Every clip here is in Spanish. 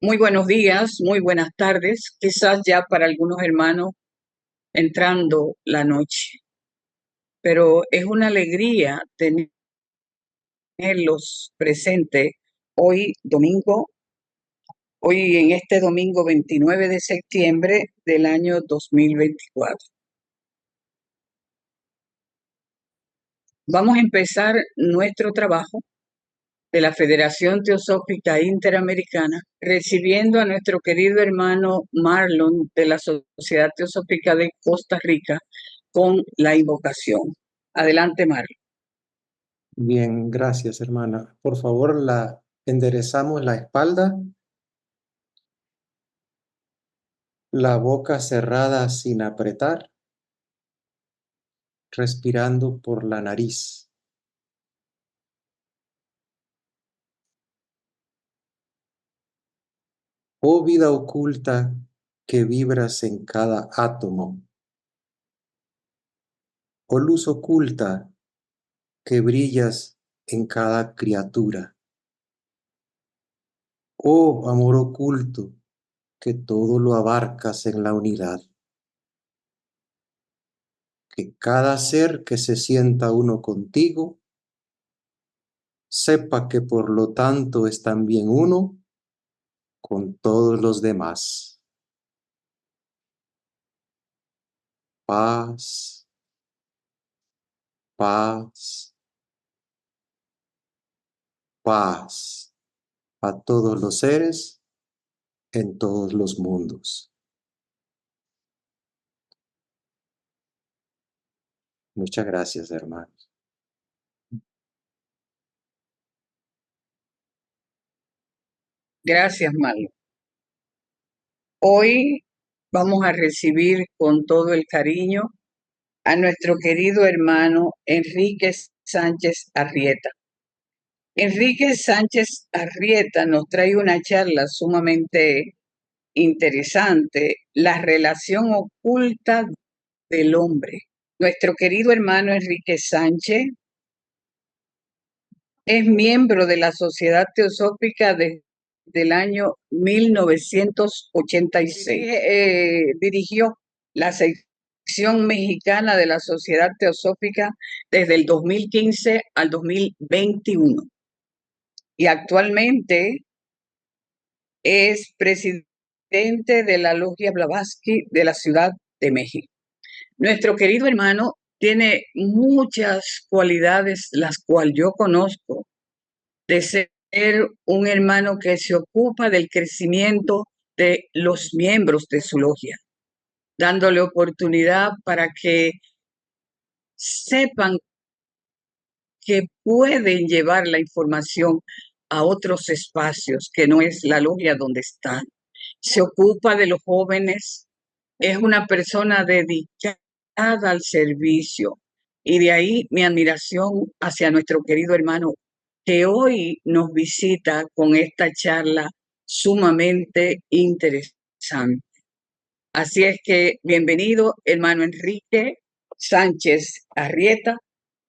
Muy buenos días, muy buenas tardes, quizás ya para algunos hermanos entrando la noche, pero es una alegría tenerlos presentes hoy domingo, hoy en este domingo 29 de septiembre del año 2024. Vamos a empezar nuestro trabajo de la Federación Teosófica Interamericana, recibiendo a nuestro querido hermano Marlon de la Sociedad Teosófica de Costa Rica con la invocación. Adelante, Marlon. Bien, gracias, hermana. Por favor, enderezamos la espalda, la boca cerrada sin apretar, respirando por la nariz. Oh vida oculta que vibras en cada átomo. Oh luz oculta que brillas en cada criatura. Oh amor oculto que todo lo abarcas en la unidad. Que cada ser que se sienta uno contigo sepa que por lo tanto es también uno con todos los demás. Paz, paz, paz a todos los seres en todos los mundos. Muchas gracias, hermanos. Gracias, Marlon. Hoy vamos a recibir con todo el cariño a nuestro querido hermano Enrique Sánchez Arrieta. Enrique Sánchez Arrieta nos trae una charla sumamente interesante, la relación oculta del hombre. Nuestro querido hermano Enrique Sánchez es miembro de la Sociedad Teosófica desde el año 1986. Dirigió la sección mexicana de la Sociedad Teosófica desde el 2015 al 2021 y actualmente es presidente de la Logia Blavatsky de la Ciudad de México. Nuestro querido hermano tiene muchas cualidades, las cuales yo conozco, de ser un hermano que se ocupa del crecimiento de los miembros de su logia, dándole oportunidad para que sepan que pueden llevar la información a otros espacios que no es la logia donde están. Se ocupa de los jóvenes, es una persona dedicada al servicio. Y de ahí mi admiración hacia nuestro querido hermano que hoy nos visita con esta charla sumamente interesante. Así es que bienvenido, hermano Enrique Sánchez Arrieta,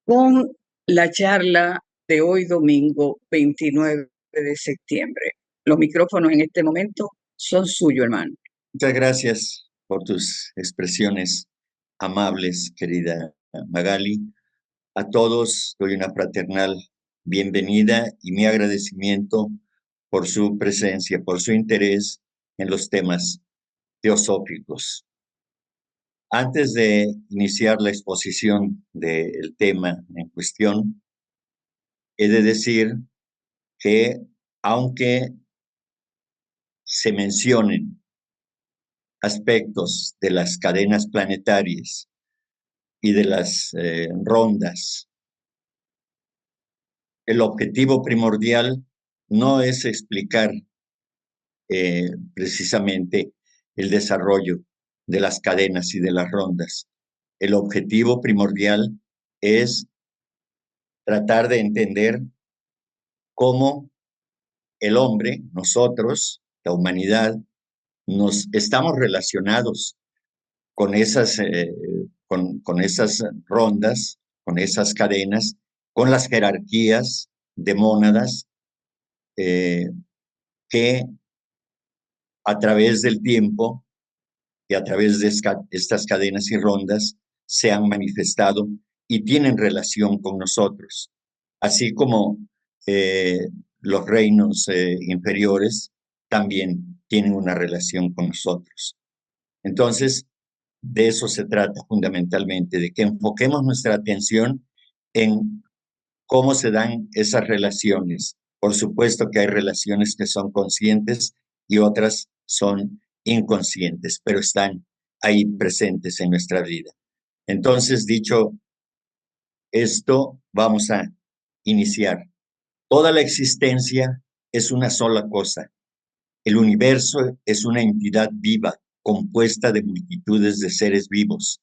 con la charla de hoy domingo 29 de septiembre. Los micrófonos en este momento son suyos, hermano. Muchas gracias por tus expresiones amables, querida Magali. A todos doy una fraternal bienvenida y mi agradecimiento por su presencia, por su interés en los temas teosóficos. Antes de iniciar la exposición del tema en cuestión, he de decir que aunque se mencionen aspectos de las cadenas planetarias y de las rondas, el objetivo primordial no es explicar precisamente el desarrollo de las cadenas y de las rondas. El objetivo primordial es tratar de entender cómo el hombre, nosotros, la humanidad, nos estamos relacionados con con esas rondas, con esas cadenas, con las jerarquías de mónadas que a través del tiempo y a través de estas cadenas y rondas se han manifestado y tienen relación con nosotros, así como los reinos inferiores también tienen una relación con nosotros. Entonces, de eso se trata fundamentalmente, de que enfoquemos nuestra atención en cómo se dan esas relaciones. Por supuesto que hay relaciones que son conscientes y otras son inconscientes, pero están ahí presentes en nuestra vida. Entonces, dicho esto, vamos a iniciar. Toda la existencia es una sola cosa. El universo es una entidad viva, compuesta de multitudes de seres vivos.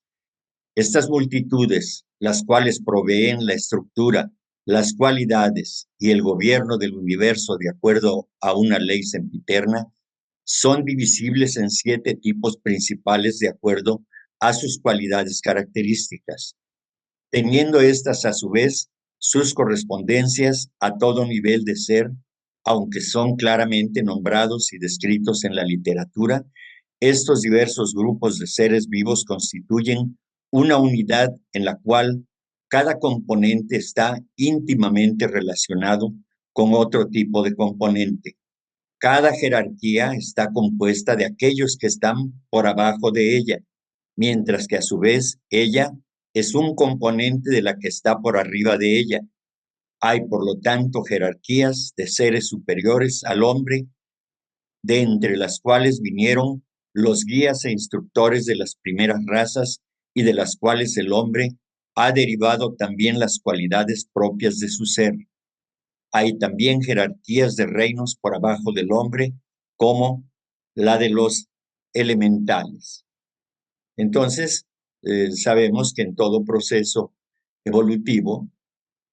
Estas multitudes, las cuales proveen la estructura, las cualidades y el gobierno del universo de acuerdo a una ley sempiterna, son divisibles en 7 tipos principales de acuerdo a sus cualidades características, teniendo estas a su vez sus correspondencias a todo nivel de ser, aunque son claramente nombrados y descritos en la literatura. Estos diversos grupos de seres vivos constituyen una unidad en la cual cada componente está íntimamente relacionado con otro tipo de componente. Cada jerarquía está compuesta de aquellos que están por abajo de ella, mientras que a su vez ella es un componente de la que está por arriba de ella. Hay, por lo tanto, jerarquías de seres superiores al hombre, de entre las cuales vinieron los guías e instructores de las primeras razas y de las cuales el hombre ha derivado también las cualidades propias de su ser. Hay también jerarquías de reinos por abajo del hombre, como la de los elementales. Entonces, sabemos que en todo proceso evolutivo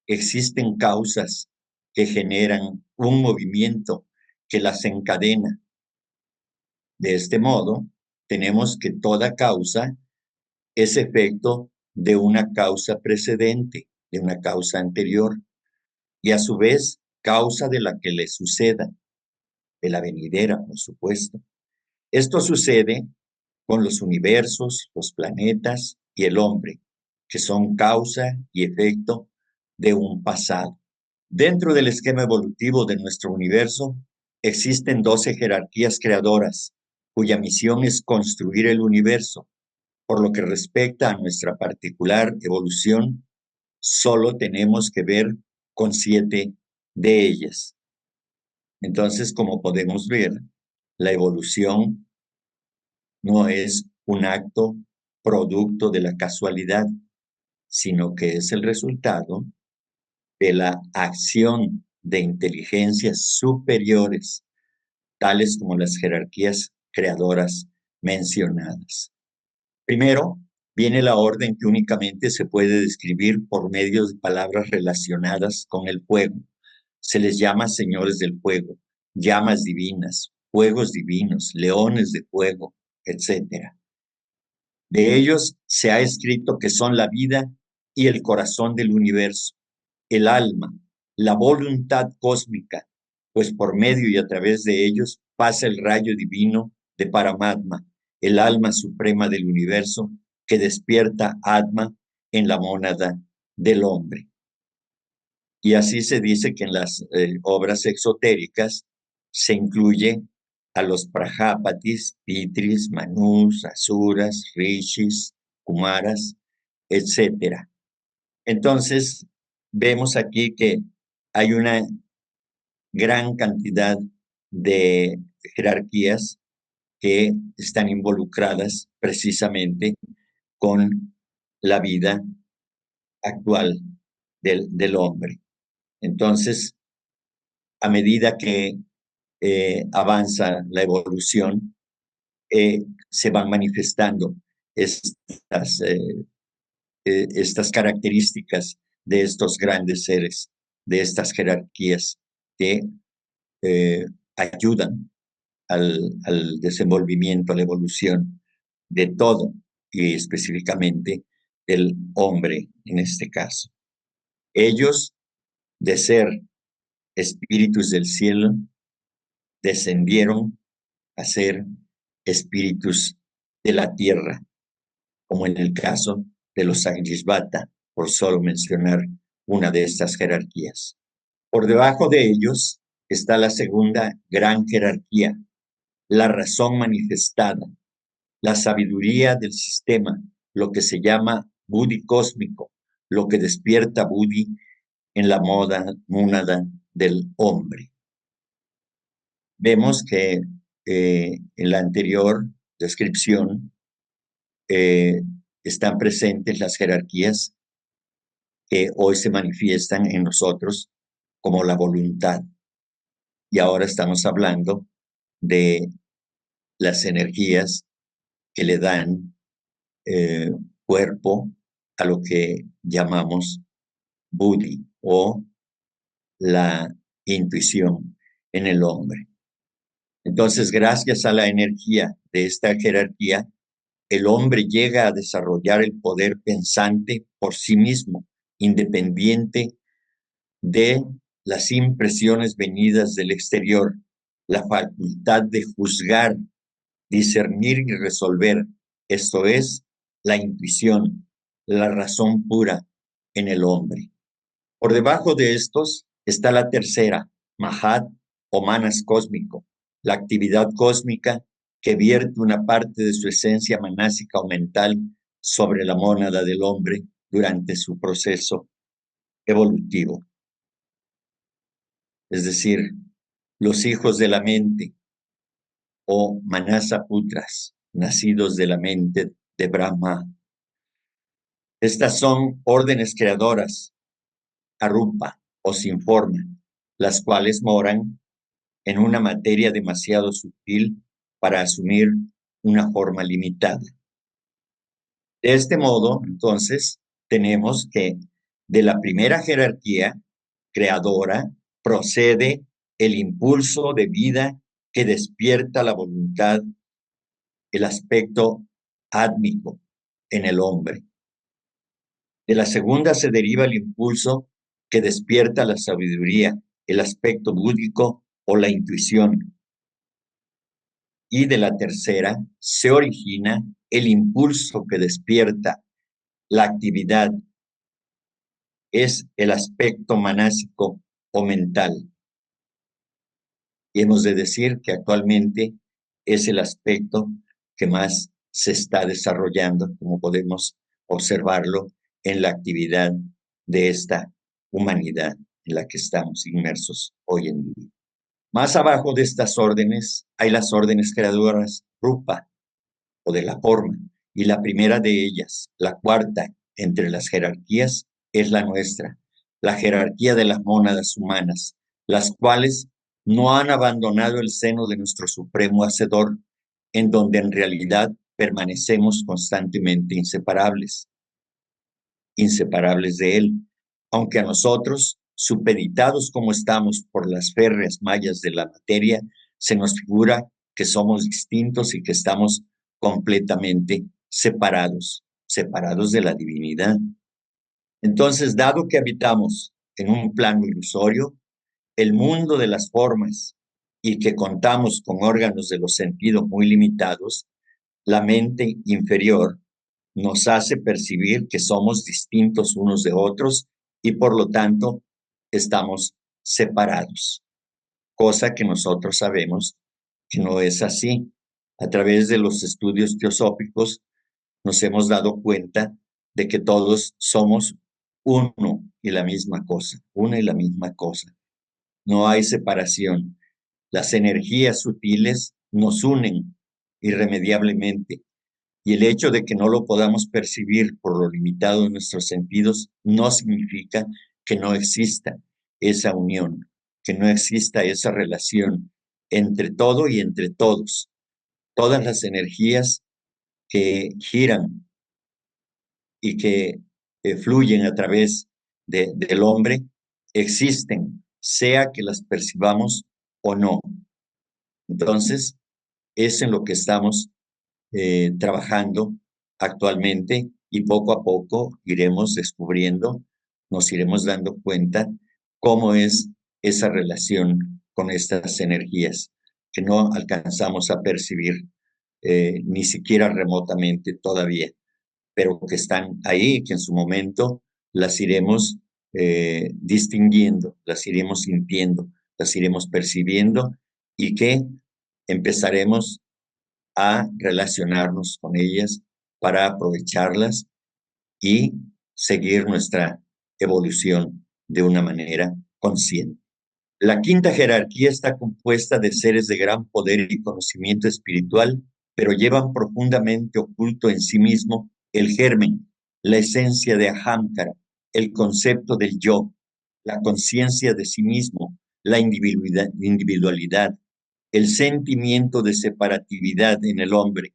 existen causas que generan un movimiento que las encadena. De este modo, tenemos que toda causa es efecto de una causa precedente, de una causa anterior, y a su vez causa de la que le suceda, de la venidera, por supuesto. Esto sucede con los universos, los planetas y el hombre, que son causa y efecto de un pasado. Dentro del esquema evolutivo de nuestro universo existen 12 jerarquías creadoras, cuya misión es construir el universo. Por lo que respecta a nuestra particular evolución, solo tenemos que ver con 7 de ellas. Entonces, como podemos ver, la evolución no es un acto producto de la casualidad, sino que es el resultado de la acción de inteligencias superiores, tales como las jerarquías creadoras mencionadas. Primero, viene la orden que únicamente se puede describir por medio de palabras relacionadas con el fuego. Se les llama señores del fuego, llamas divinas, fuegos divinos, leones de fuego, etc. De ellos se ha escrito que son la vida y el corazón del universo, el alma, la voluntad cósmica, pues por medio y a través de ellos pasa el rayo divino de Paramatma, el alma suprema del universo que despierta Atma en la mónada del hombre. Y así se dice que en las obras exotéricas se incluye a los Prajápatis, Pitris, Manus, Asuras, Rishis, Kumaras, etc. Entonces, vemos aquí que hay una gran cantidad de jerarquías que están involucradas precisamente con la vida actual del hombre. Entonces, a medida que avanza la evolución, se van manifestando estas características de estos grandes seres, de estas jerarquías que ayudan al desenvolvimiento, a la evolución de todo y específicamente del hombre en este caso. Ellos, de ser espíritus del cielo, descendieron a ser espíritus de la tierra, como en el caso de los Sagyasvata, por solo mencionar una de estas jerarquías. Por debajo de ellos está la segunda gran jerarquía, la razón manifestada, la sabiduría del sistema, lo que se llama Buddhi cósmico, lo que despierta Buddhi en la mónada del hombre. Vemos que en la anterior descripción están presentes las jerarquías que hoy se manifiestan en nosotros como la voluntad. Y ahora estamos hablando de las energías que le dan cuerpo a lo que llamamos Buddhi o la intuición en el hombre. Entonces, gracias a la energía de esta jerarquía, el hombre llega a desarrollar el poder pensante por sí mismo, independiente de las impresiones venidas del exterior, la facultad de juzgar, discernir y resolver. Esto es la intuición, la razón pura en el hombre. Por debajo de estos está la tercera, Mahat o Manas cósmico, la actividad cósmica que vierte una parte de su esencia manásica o mental sobre la mónada del hombre durante su proceso evolutivo. Es decir, los hijos de la mente o Manasa Putras, nacidos de la mente de Brahma. Estas son órdenes creadoras, arupa o sin forma, las cuales moran en una materia demasiado sutil para asumir una forma limitada. De este modo, entonces, tenemos que de la primera jerarquía creadora procede el impulso de vida que despierta la voluntad, el aspecto átmico en el hombre. De la segunda se deriva el impulso que despierta la sabiduría, el aspecto búdico o la intuición. Y de la tercera se origina el impulso que despierta la actividad, es el aspecto manásico o mental. Y hemos de decir que actualmente es el aspecto que más se está desarrollando, como podemos observarlo en la actividad de esta humanidad en la que estamos inmersos hoy en día. Más abajo de estas órdenes hay las órdenes creadoras rupa o de la forma, y la primera de ellas, la cuarta entre las jerarquías, es la nuestra, la jerarquía de las mónadas humanas, las cuales no han abandonado el seno de nuestro supremo Hacedor, en donde en realidad permanecemos constantemente inseparables de Él, aunque a nosotros, supeditados como estamos por las férreas mallas de la materia, se nos figura que somos distintos y que estamos completamente separados de la divinidad. Entonces, dado que habitamos en un plano ilusorio, el mundo de las formas, y que contamos con órganos de los sentidos muy limitados, la mente inferior nos hace percibir que somos distintos unos de otros y por lo tanto estamos separados, cosa que nosotros sabemos que no es así. A través de los estudios teosóficos nos hemos dado cuenta de que todos somos uno y la misma cosa, una y la misma cosa. No hay separación. Las energías sutiles nos unen irremediablemente y el hecho de que no lo podamos percibir por lo limitado de nuestros sentidos no significa que no exista esa unión, que no exista esa relación entre todo y entre todos. Todas las energías que giran y que fluyen a través del hombre existen, sea que las percibamos o no. Entonces, es en lo que estamos trabajando actualmente y poco a poco iremos descubriendo, nos iremos dando cuenta cómo es esa relación con estas energías que no alcanzamos a percibir ni siquiera remotamente todavía, pero que están ahí, que en su momento las iremos distinguiendo, las iremos sintiendo, las iremos percibiendo y que empezaremos a relacionarnos con ellas para aprovecharlas y seguir nuestra evolución de una manera consciente. La quinta jerarquía está compuesta de seres de gran poder y conocimiento espiritual, pero llevan profundamente oculto en sí mismo el germen, la esencia de Ahamkara, el concepto del yo, la conciencia de sí mismo, la individualidad, el sentimiento de separatividad en el hombre,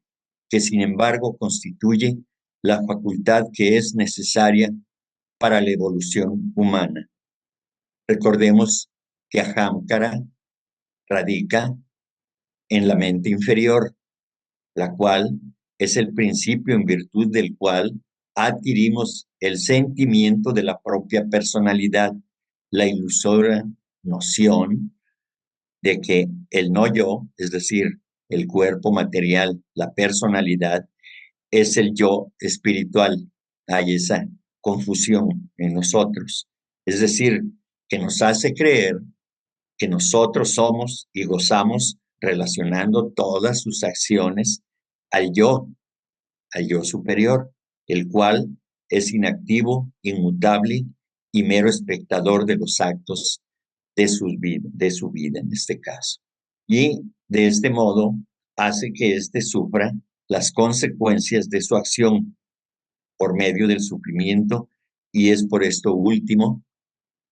que sin embargo constituye la facultad que es necesaria para la evolución humana. Recordemos que Ahamkara radica en la mente inferior, la cual es el principio en virtud del cual adquirimos el sentimiento de la propia personalidad, la ilusoria noción de que el no yo, es decir, el cuerpo material, la personalidad, es el yo espiritual. Hay esa confusión en nosotros. Es decir, que nos hace creer que nosotros somos y gozamos relacionando todas sus acciones al yo superior, el cual es inactivo, inmutable y mero espectador de los actos de su vida en este caso. Y de este modo hace que éste sufra las consecuencias de su acción por medio del sufrimiento, y es por esto último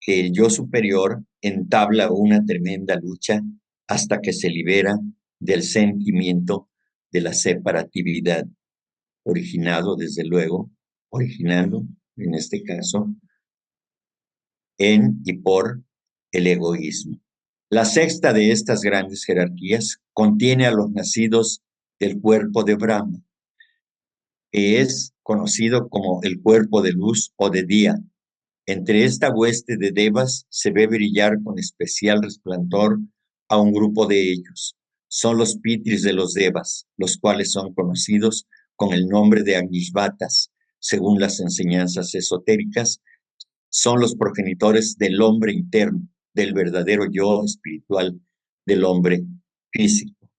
que el yo superior entabla una tremenda lucha hasta que se libera del sentimiento de la separatividad, originando en este caso en y por el egoísmo. La sexta de estas grandes jerarquías contiene a los nacidos del cuerpo de Brahma, que es conocido como el cuerpo de luz o de día. Entre esta hueste de devas se ve brillar con especial resplandor a un grupo de ellos. Son los pitris de los devas, los cuales son conocidos con el nombre de Agnishvatas. Según las enseñanzas esotéricas, son los progenitores del hombre interno, del verdadero yo espiritual del hombre físico.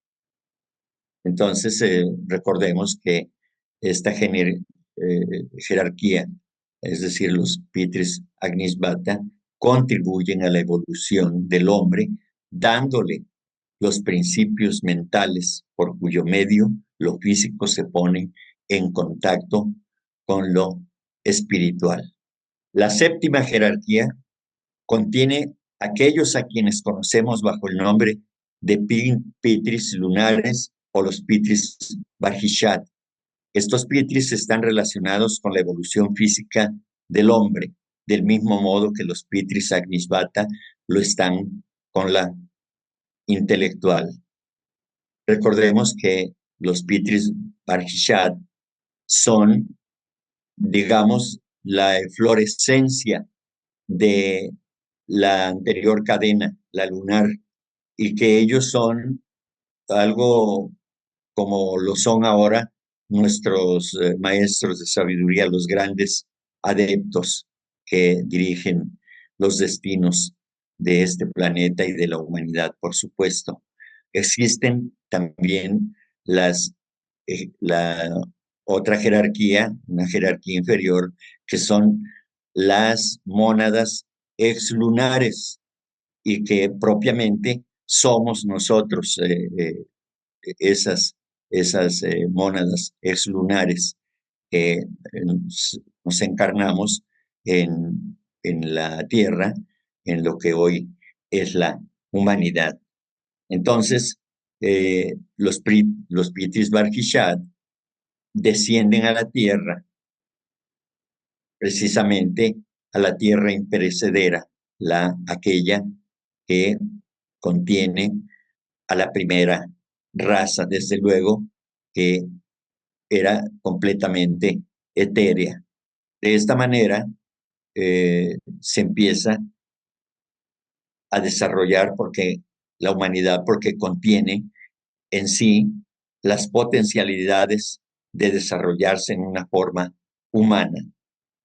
Entonces, recordemos que esta jerarquía, es decir, los pitris Agnisvata, contribuyen a la evolución del hombre, dándole los principios mentales por cuyo medio lo físico se pone en contacto con lo espiritual. La séptima jerarquía contiene aquellos a quienes conocemos bajo el nombre de pitris lunares o los pitris Varhishat. Estos pitris están relacionados con la evolución física del hombre, del mismo modo que los pitris Agnisvata lo están con la intelectual. Recordemos que los pitris Varhishat son, digamos, la eflorescencia de la anterior cadena, la lunar, y que ellos son algo como lo son ahora nuestros maestros de sabiduría, los grandes adeptos que dirigen los destinos de este planeta y de la humanidad, por supuesto. Existen también la otra jerarquía, una jerarquía inferior, que son las mónadas exlunares, y que propiamente somos nosotros esas mónadas exlunares que nos encarnamos en la Tierra, en lo que hoy es la humanidad. Entonces, los pitris Varhishat descienden a la Tierra, precisamente a la Tierra imperecedera, aquella que contiene a la primera raza, desde luego, que era completamente etérea. De esta manera se empieza a desarrollar, porque la humanidad porque contiene en sí las potencialidades de desarrollarse en una forma humana.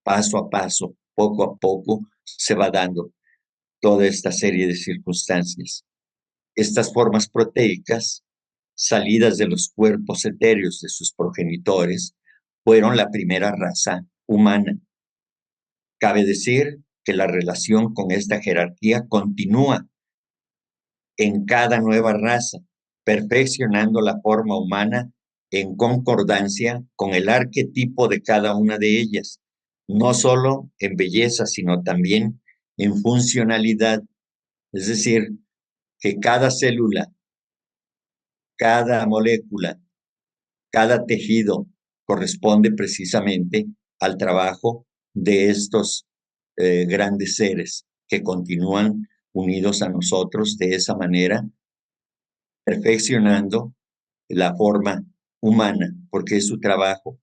Paso a paso, poco a poco, se va dando toda esta serie de circunstancias. Estas formas proteicas, salidas de los cuerpos etéreos de sus progenitores, fueron la primera raza humana. Cabe decir que la relación con esta jerarquía continúa en cada nueva raza, perfeccionando la forma humana en concordancia con el arquetipo de cada una de ellas, no solo en belleza, sino también en funcionalidad. Es decir, que cada célula, cada molécula, cada tejido corresponde precisamente al trabajo de estos grandes seres que continúan unidos a nosotros de esa manera, perfeccionando la forma humana, porque es su trabajo,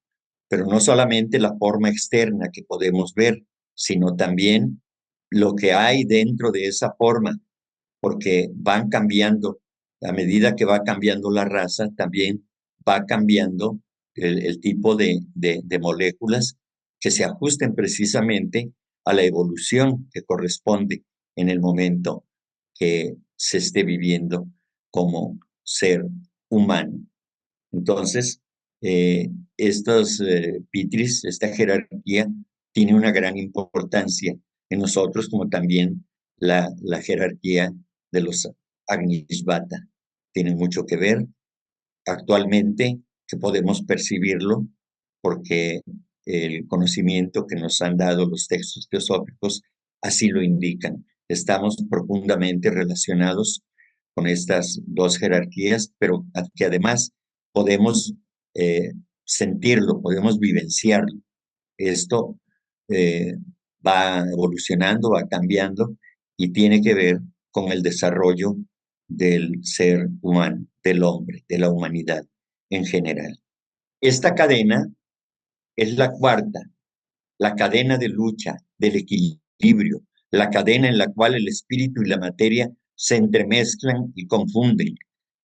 pero no solamente la forma externa que podemos ver, sino también lo que hay dentro de esa forma, porque van cambiando, a medida que va cambiando la raza, también va cambiando el tipo de moléculas que se ajusten precisamente a la evolución que corresponde en el momento que se esté viviendo como ser humano. Entonces, estos pitris, esta jerarquía, tiene una gran importancia en nosotros, como también la jerarquía de los Agnisvata. Tiene mucho que ver actualmente, que podemos percibirlo, porque el conocimiento que nos han dado los textos teosóficos así lo indican. Estamos profundamente relacionados con estas dos jerarquías, pero que además podemos sentirlo, podemos vivenciarlo. Esto va evolucionando, va cambiando y tiene que ver con el desarrollo del ser humano, del hombre, de la humanidad en general. Esta cadena es la cuarta, la cadena de lucha, del equilibrio, la cadena en la cual el espíritu y la materia se entremezclan y confunden,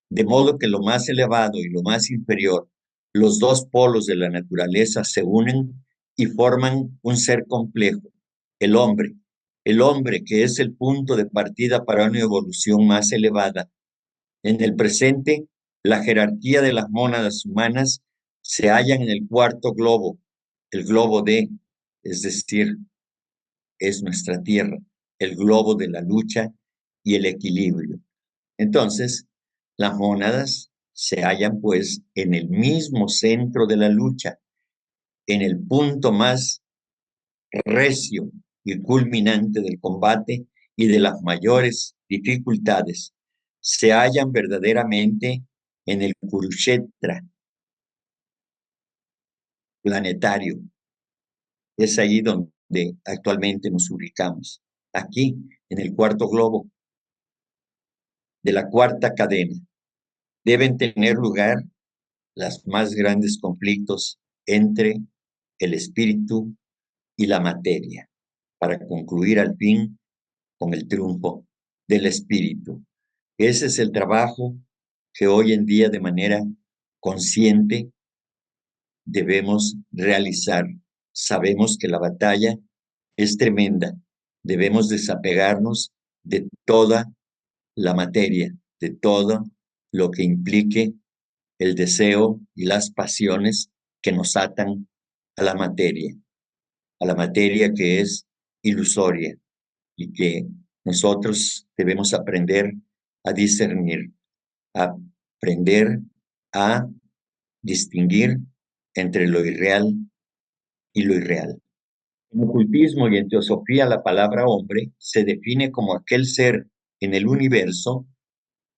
de modo que lo más elevado y lo más inferior, los dos polos de la naturaleza se unen y forman un ser complejo, el hombre que es el punto de partida para una evolución más elevada. En el presente, la jerarquía de las mónadas humanas se hallan en el cuarto globo, el globo D, es decir, es nuestra tierra, el globo de la lucha y el equilibrio. Entonces, las mónadas se hallan pues en el mismo centro de la lucha, en el punto más recio y culminante del combate y de las mayores dificultades. Se hallan verdaderamente en el Kurukshetra planetario. Es ahí donde actualmente nos ubicamos, aquí en el cuarto globo de la cuarta cadena. Deben tener lugar los más grandes conflictos entre el espíritu y la materia, para concluir al fin con el triunfo del espíritu. Ese es el trabajo que hoy en día de manera consciente debemos realizar. Sabemos que la batalla es tremenda. Debemos desapegarnos de toda la materia, de todo lo que implique el deseo y las pasiones que nos atan a la materia que es ilusoria y que nosotros debemos aprender a discernir, a aprender a distinguir entre lo irreal y lo irreal. En ocultismo y en teosofía, la palabra hombre se define como aquel ser en el universo,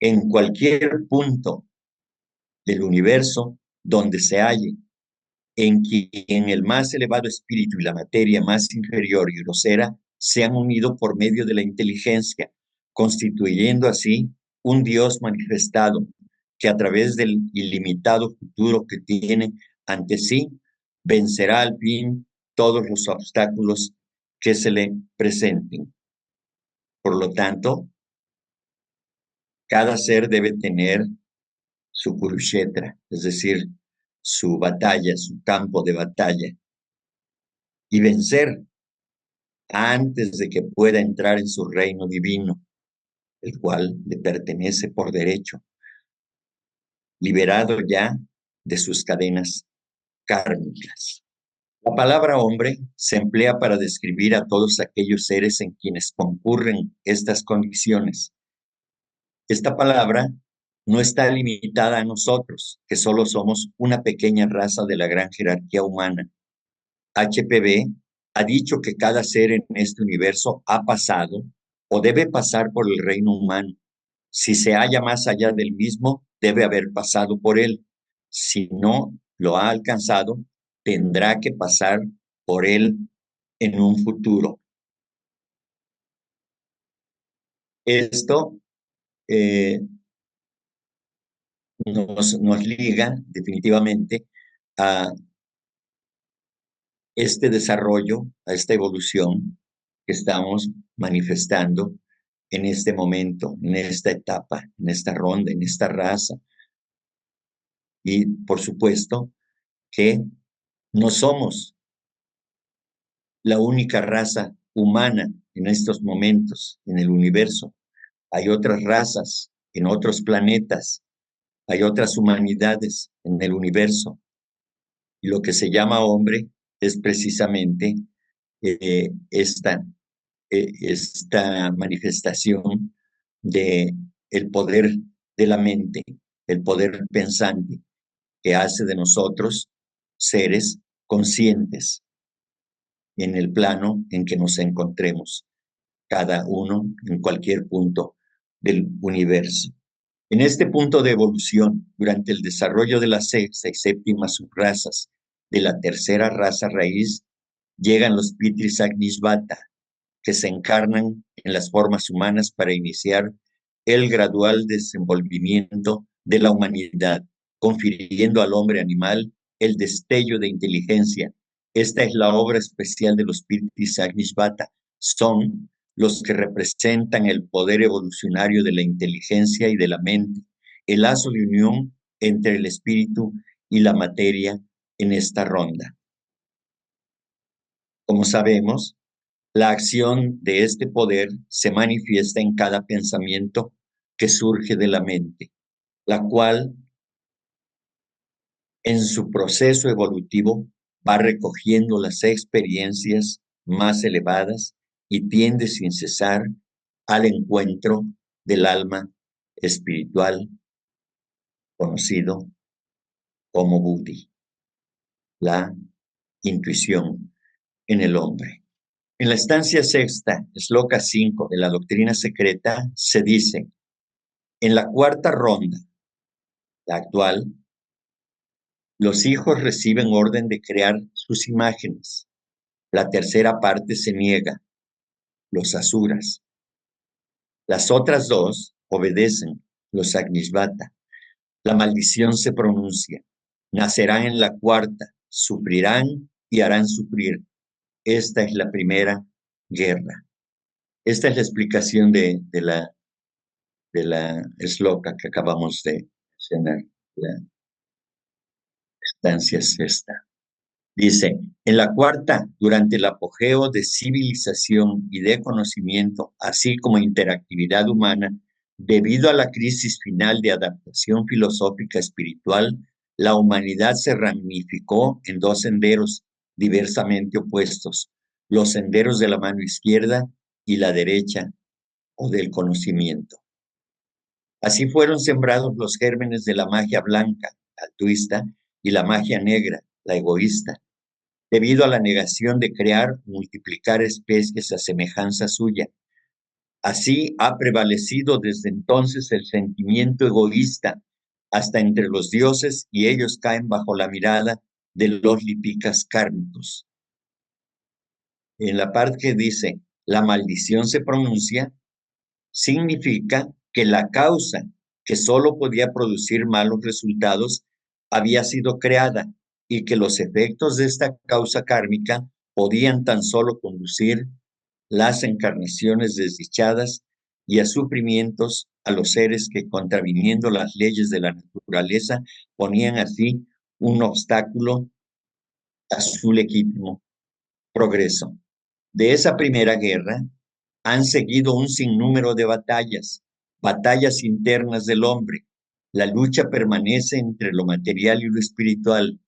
en cualquier punto del universo donde se halle, en quien el más elevado espíritu y la materia más inferior y grosera se han unido por medio de la inteligencia, constituyendo así un Dios manifestado que a través del ilimitado futuro que tiene ante sí, vencerá al fin todos los obstáculos que se le presenten. Por lo tanto, Cada ser debe tener su Kurukshetra, es decir, su batalla, su campo de batalla, y vencer antes de que pueda entrar en su reino divino, el cual le pertenece por derecho, liberado ya de sus cadenas kármicas. La palabra hombre se emplea para describir a todos aquellos seres en quienes concurren estas condiciones. Esta palabra no está limitada a nosotros, que solo somos una pequeña raza de la gran jerarquía humana. HPB ha dicho que cada ser en este universo ha pasado o debe pasar por el reino humano. Si se halla más allá del mismo, debe haber pasado por él. Si no lo ha alcanzado, tendrá que pasar por él en un futuro. Esto nos liga definitivamente a este desarrollo, a esta evolución que estamos manifestando en este momento, en esta etapa, en esta ronda, en esta raza. Y por supuesto que no somos la única raza humana en estos momentos en el universo. Hay otras razas en otros planetas, hay otras humanidades en el universo. Y lo que se llama hombre es precisamente esta manifestación de el poder de la mente, el poder pensante, que hace de nosotros seres conscientes en el plano en que nos encontremos, cada uno en cualquier punto del universo. En este punto de evolución, durante el desarrollo de las sexta y séptima subrazas de la tercera raza raíz, llegan los Pitris Agnisvata, que se encarnan en las formas humanas para iniciar el gradual desenvolvimiento de la humanidad, confiriendo al hombre animal el destello de inteligencia. Esta es la obra especial de los Pitris Agnisvata. Son los que representan el poder evolucionario de la inteligencia y de la mente, el lazo de unión entre el espíritu y la materia en esta ronda. Como sabemos, la acción de este poder se manifiesta en cada pensamiento que surge de la mente, la cual en su proceso evolutivo va recogiendo las experiencias más elevadas y tiende sin cesar al encuentro del alma espiritual conocido como Buddhi, la intuición en el hombre. En la estancia sexta, Sloka 5 de la doctrina secreta, se dice, en la cuarta ronda, la actual, los hijos reciben orden de crear sus imágenes. La tercera parte se niega, los asuras. Las otras dos obedecen, los Agnisvata. La maldición se pronuncia. Nacerán en la cuarta, sufrirán y harán sufrir. Esta es la primera guerra. Esta es la explicación de la sloka que acabamos de mencionar, la estancia sexta. Dice, en la cuarta, durante el apogeo de civilización y de conocimiento, así como interactividad humana, debido a la crisis final de adaptación filosófica espiritual, la humanidad se ramificó en dos senderos diversamente opuestos, los senderos de la mano izquierda y la derecha, o del conocimiento. Así fueron sembrados los gérmenes de la magia blanca, altruista, y la magia negra, la egoísta, debido a la negación de crear, multiplicar especies a semejanza suya. Así ha prevalecido desde entonces el sentimiento egoísta hasta entre los dioses y ellos caen bajo la mirada de los lipicas kármicos. En la parte que dice, la maldición se pronuncia, significa que la causa que solo podía producir malos resultados había sido creada y que los efectos de esta causa kármica podían tan solo conducir las encarnaciones desdichadas y a sufrimientos a los seres que, contraviniendo las leyes de la naturaleza, ponían así un obstáculo a su legítimo progreso. De esa primera guerra han seguido un sinnúmero de batallas internas del hombre. La lucha permanece entre lo material y lo espiritual.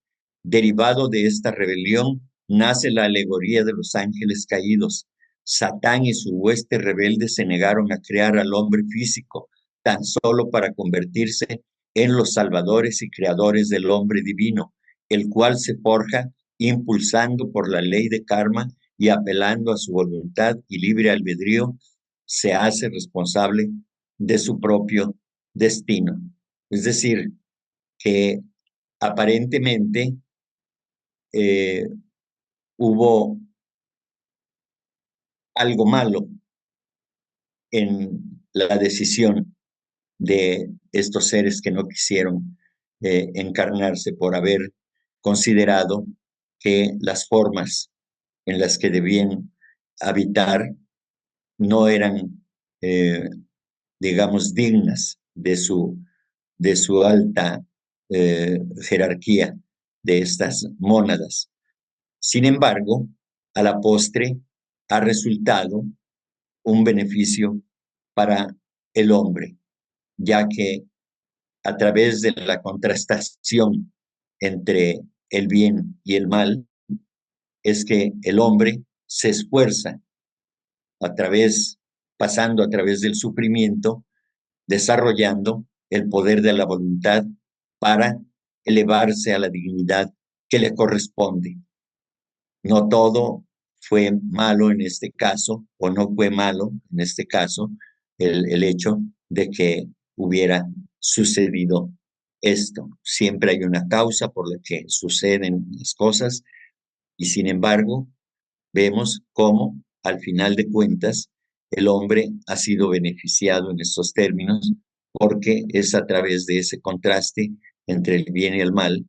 Derivado de esta rebelión nace la alegoría de los ángeles caídos. Satán y su hueste rebelde se negaron a crear al hombre físico, tan solo para convertirse en los salvadores y creadores del hombre divino, el cual se forja impulsando por la ley de karma y apelando a su voluntad y libre albedrío, se hace responsable de su propio destino. Es decir, que aparentemente hubo algo malo en la decisión de estos seres que no quisieron encarnarse por haber considerado que las formas en las que debían habitar no eran, digamos, dignas de su alta jerarquía de estas mónadas. Sin embargo, a la postre ha resultado un beneficio para el hombre, ya que a través de la contrastación entre el bien y el mal, es que el hombre se esfuerza pasando a través del sufrimiento, desarrollando el poder de la voluntad para elevarse a la dignidad que le corresponde. No todo fue malo en este caso, o no fue malo en este caso, el hecho de que hubiera sucedido esto. Siempre hay una causa por la que suceden las cosas y sin embargo vemos cómo al final de cuentas el hombre ha sido beneficiado en estos términos porque es a través de ese contraste entre el bien y el mal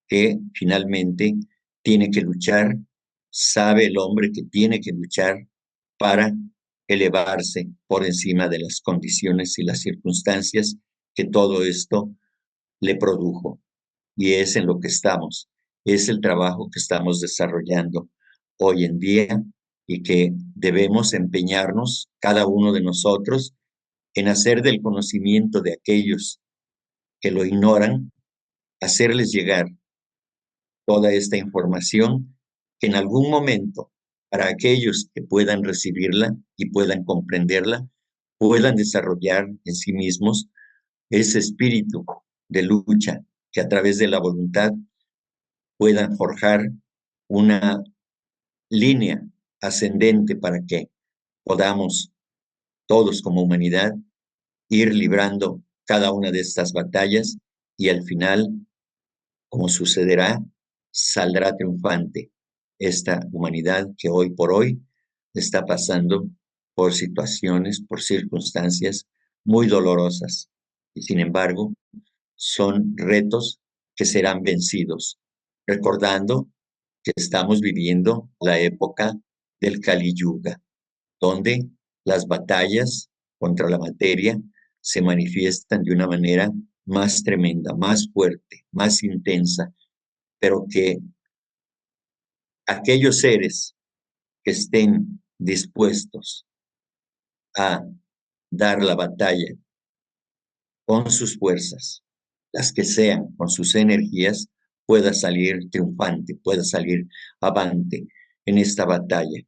que finalmente tiene que luchar, sabe el hombre que tiene que luchar para elevarse por encima de las condiciones y las circunstancias que todo esto le produjo. Y es en lo que estamos, es el trabajo que estamos desarrollando hoy en día y que debemos empeñarnos, cada uno de nosotros, en hacer del conocimiento de aquellos que lo ignoran, hacerles llegar toda esta información que en algún momento, para aquellos que puedan recibirla y puedan comprenderla, puedan desarrollar en sí mismos ese espíritu de lucha que a través de la voluntad puedan forjar una línea ascendente para que podamos todos como humanidad ir librando cada una de estas batallas y al final, como sucederá, saldrá triunfante esta humanidad que hoy por hoy está pasando por situaciones, por circunstancias muy dolorosas. Y sin embargo, son retos que serán vencidos, recordando que estamos viviendo la época del Kali Yuga, donde las batallas contra la materia se manifiestan de una manera más tremenda, más fuerte, más intensa, pero que aquellos seres que estén dispuestos a dar la batalla con sus fuerzas, las que sean, con sus energías, pueda salir triunfante, pueda salir avante en esta batalla.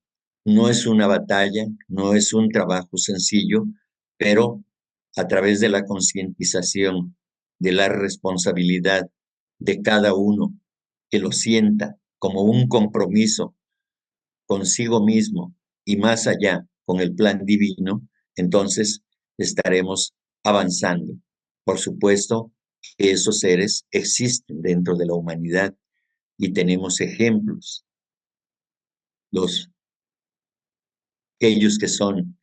No es una batalla, no es un trabajo sencillo, pero a través de la concientización de la responsabilidad de cada uno que lo sienta como un compromiso consigo mismo y más allá con el plan divino, entonces estaremos avanzando. Por supuesto que esos seres existen dentro de la humanidad y tenemos ejemplos. Aquellos que son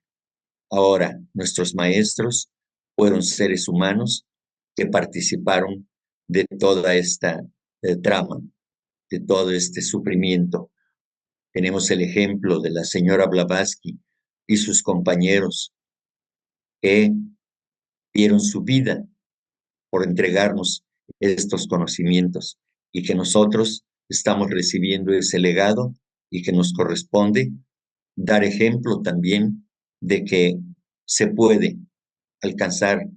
ahora nuestros maestros fueron seres humanos que participaron de toda esta trama, de todo este sufrimiento. Tenemos el ejemplo de la señora Blavatsky y sus compañeros que dieron su vida por entregarnos estos conocimientos y que nosotros estamos recibiendo ese legado y que nos corresponde dar ejemplo también de que se puede alcanzar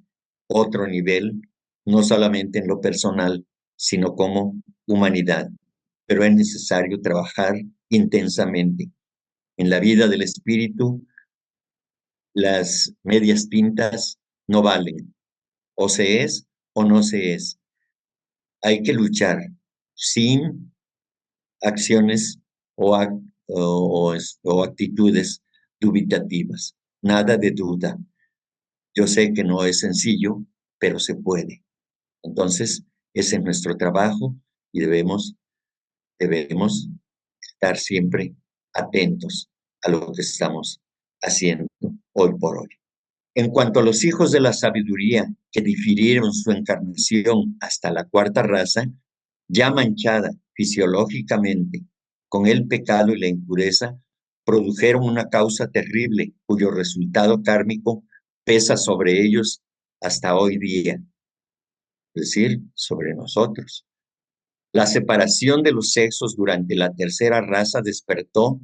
otro nivel, no solamente en lo personal, sino como humanidad. Pero es necesario trabajar intensamente. En la vida del espíritu, las medias tintas no valen. O se es o no se es. Hay que luchar sin acciones o actitudes dubitativas. Nada de duda. Yo sé que no es sencillo, pero se puede. Entonces, ese es nuestro trabajo y debemos estar siempre atentos a lo que estamos haciendo hoy por hoy. En cuanto a los hijos de la sabiduría que difirieron su encarnación hasta la cuarta raza, ya manchada fisiológicamente con el pecado y la impureza, produjeron una causa terrible cuyo resultado kármico pesa sobre ellos hasta hoy día, es decir, sobre nosotros. La separación de los sexos durante la tercera raza despertó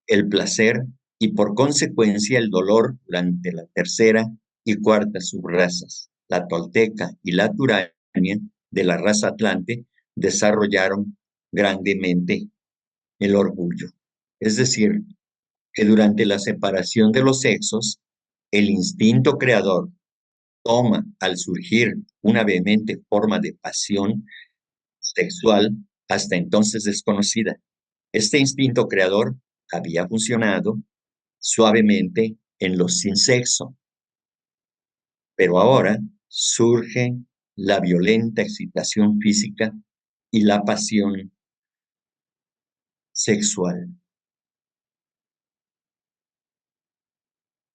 el placer y por consecuencia el dolor durante la tercera y cuarta subrazas. La tolteca y la turania de la raza atlante desarrollaron grandemente el orgullo. Es decir, que durante la separación de los sexos, el instinto creador toma al surgir una vehemente forma de pasión sexual hasta entonces desconocida. Este instinto creador había funcionado suavemente en los sin sexo, pero ahora surge la violenta excitación física y la pasión sexual.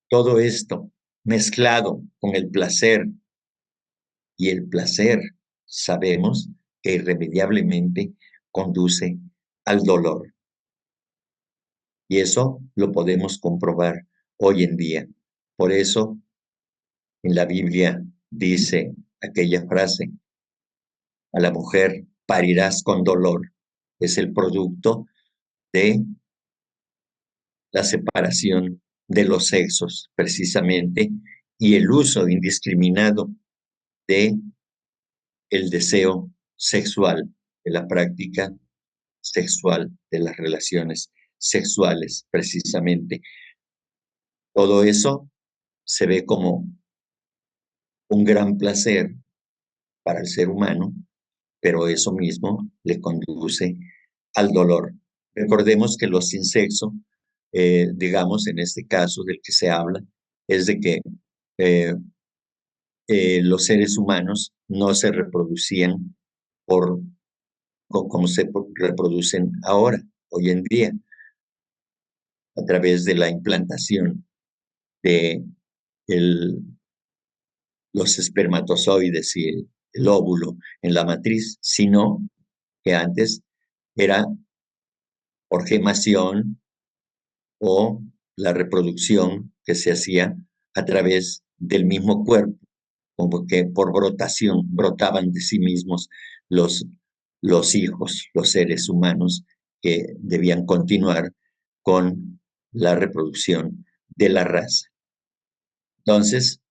Todo esto mezclado con el placer, y el placer sabemos que irremediablemente conduce al dolor. Y eso lo podemos comprobar hoy en día. Por eso en la Biblia dice aquella frase: a la mujer parirás con dolor. Es el producto de la separación de los sexos, precisamente, y el uso indiscriminado de el deseo sexual, de la práctica sexual, de las relaciones sexuales, precisamente. Todo eso se ve como un gran placer para el ser humano, pero eso mismo le conduce al dolor. Recordemos que los sin sexo, digamos, en este caso del que se habla, es de que los seres humanos no se reproducían como se reproducen ahora, hoy en día, a través de la implantación de los espermatozoides y el óvulo en la matriz, sino que antes era por gemación o la reproducción que se hacía a través del mismo cuerpo, como que por brotación brotaban de sí mismos los hijos, los seres humanos que debían continuar con la reproducción de la raza. Entonces,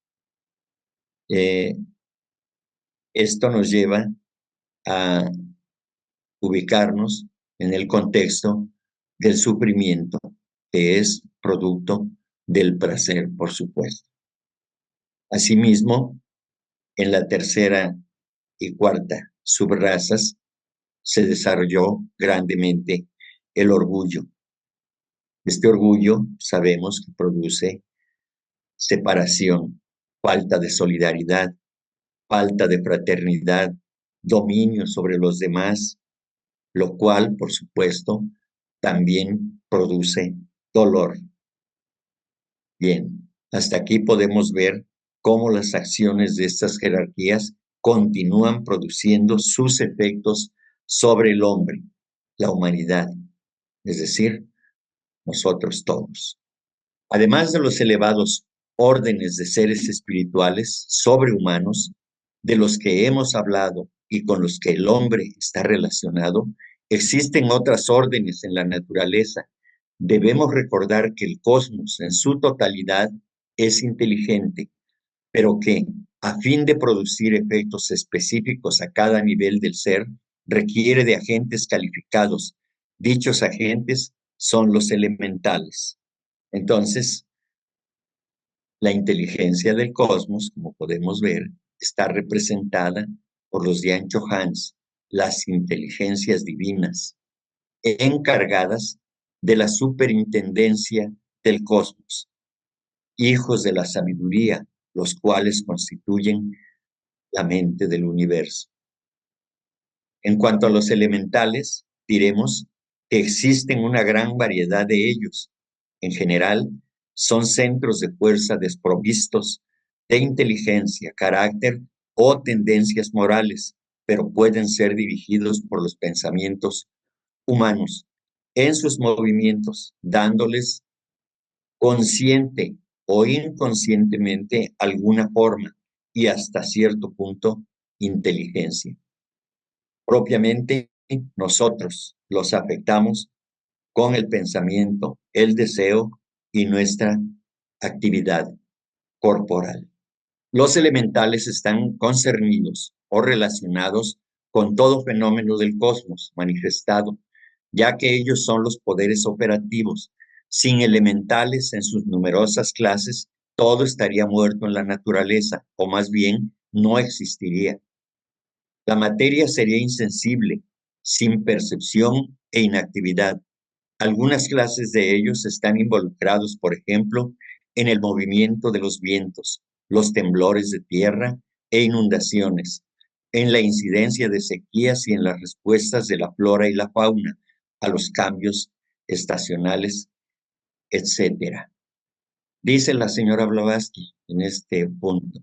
esto nos lleva a ubicarnos en el contexto del sufrimiento, que es producto del placer, por supuesto. Asimismo, en la tercera y cuarta subrazas se desarrolló grandemente el orgullo. Este orgullo sabemos que produce separación, falta de solidaridad, falta de fraternidad, dominio sobre los demás, lo cual, por supuesto, también produce dolor. Bien, hasta aquí podemos ver cómo las acciones de estas jerarquías continúan produciendo sus efectos sobre el hombre, la humanidad, es decir, nosotros todos. Además de los elevados órdenes de seres espirituales sobrehumanos de los que hemos hablado y con los que el hombre está relacionado, existen otras órdenes en la naturaleza. Debemos recordar que el cosmos en su totalidad es inteligente, pero que, a fin de producir efectos específicos a cada nivel del ser, requiere de agentes calificados. Dichos agentes son los elementales. Entonces, la inteligencia del cosmos, como podemos ver, está representada por los Dian Chohans, las inteligencias divinas, encargadas de la superintendencia del cosmos, hijos de la sabiduría, los cuales constituyen la mente del universo. En cuanto a los elementales, diremos que existen una gran variedad de ellos. En general, son centros de fuerza desprovistos de inteligencia, carácter o tendencias morales, pero pueden ser dirigidos por los pensamientos humanos en sus movimientos, dándoles consciente o inconscientemente alguna forma y hasta cierto punto inteligencia. Propiamente nosotros los afectamos con el pensamiento, el deseo y nuestra actividad corporal. Los elementales están concernidos o relacionados con todo fenómeno del cosmos manifestado, ya que ellos son los poderes operativos. Sin elementales en sus numerosas clases, todo estaría muerto en la naturaleza, o más bien no existiría. La materia sería insensible, sin percepción e inactividad. Algunas clases de ellos están involucrados, por ejemplo, en el movimiento de los vientos, los temblores de tierra e inundaciones, en la incidencia de sequías y en las respuestas de la flora y la fauna a los cambios estacionales, etc. Dice la señora Blavatsky en este punto: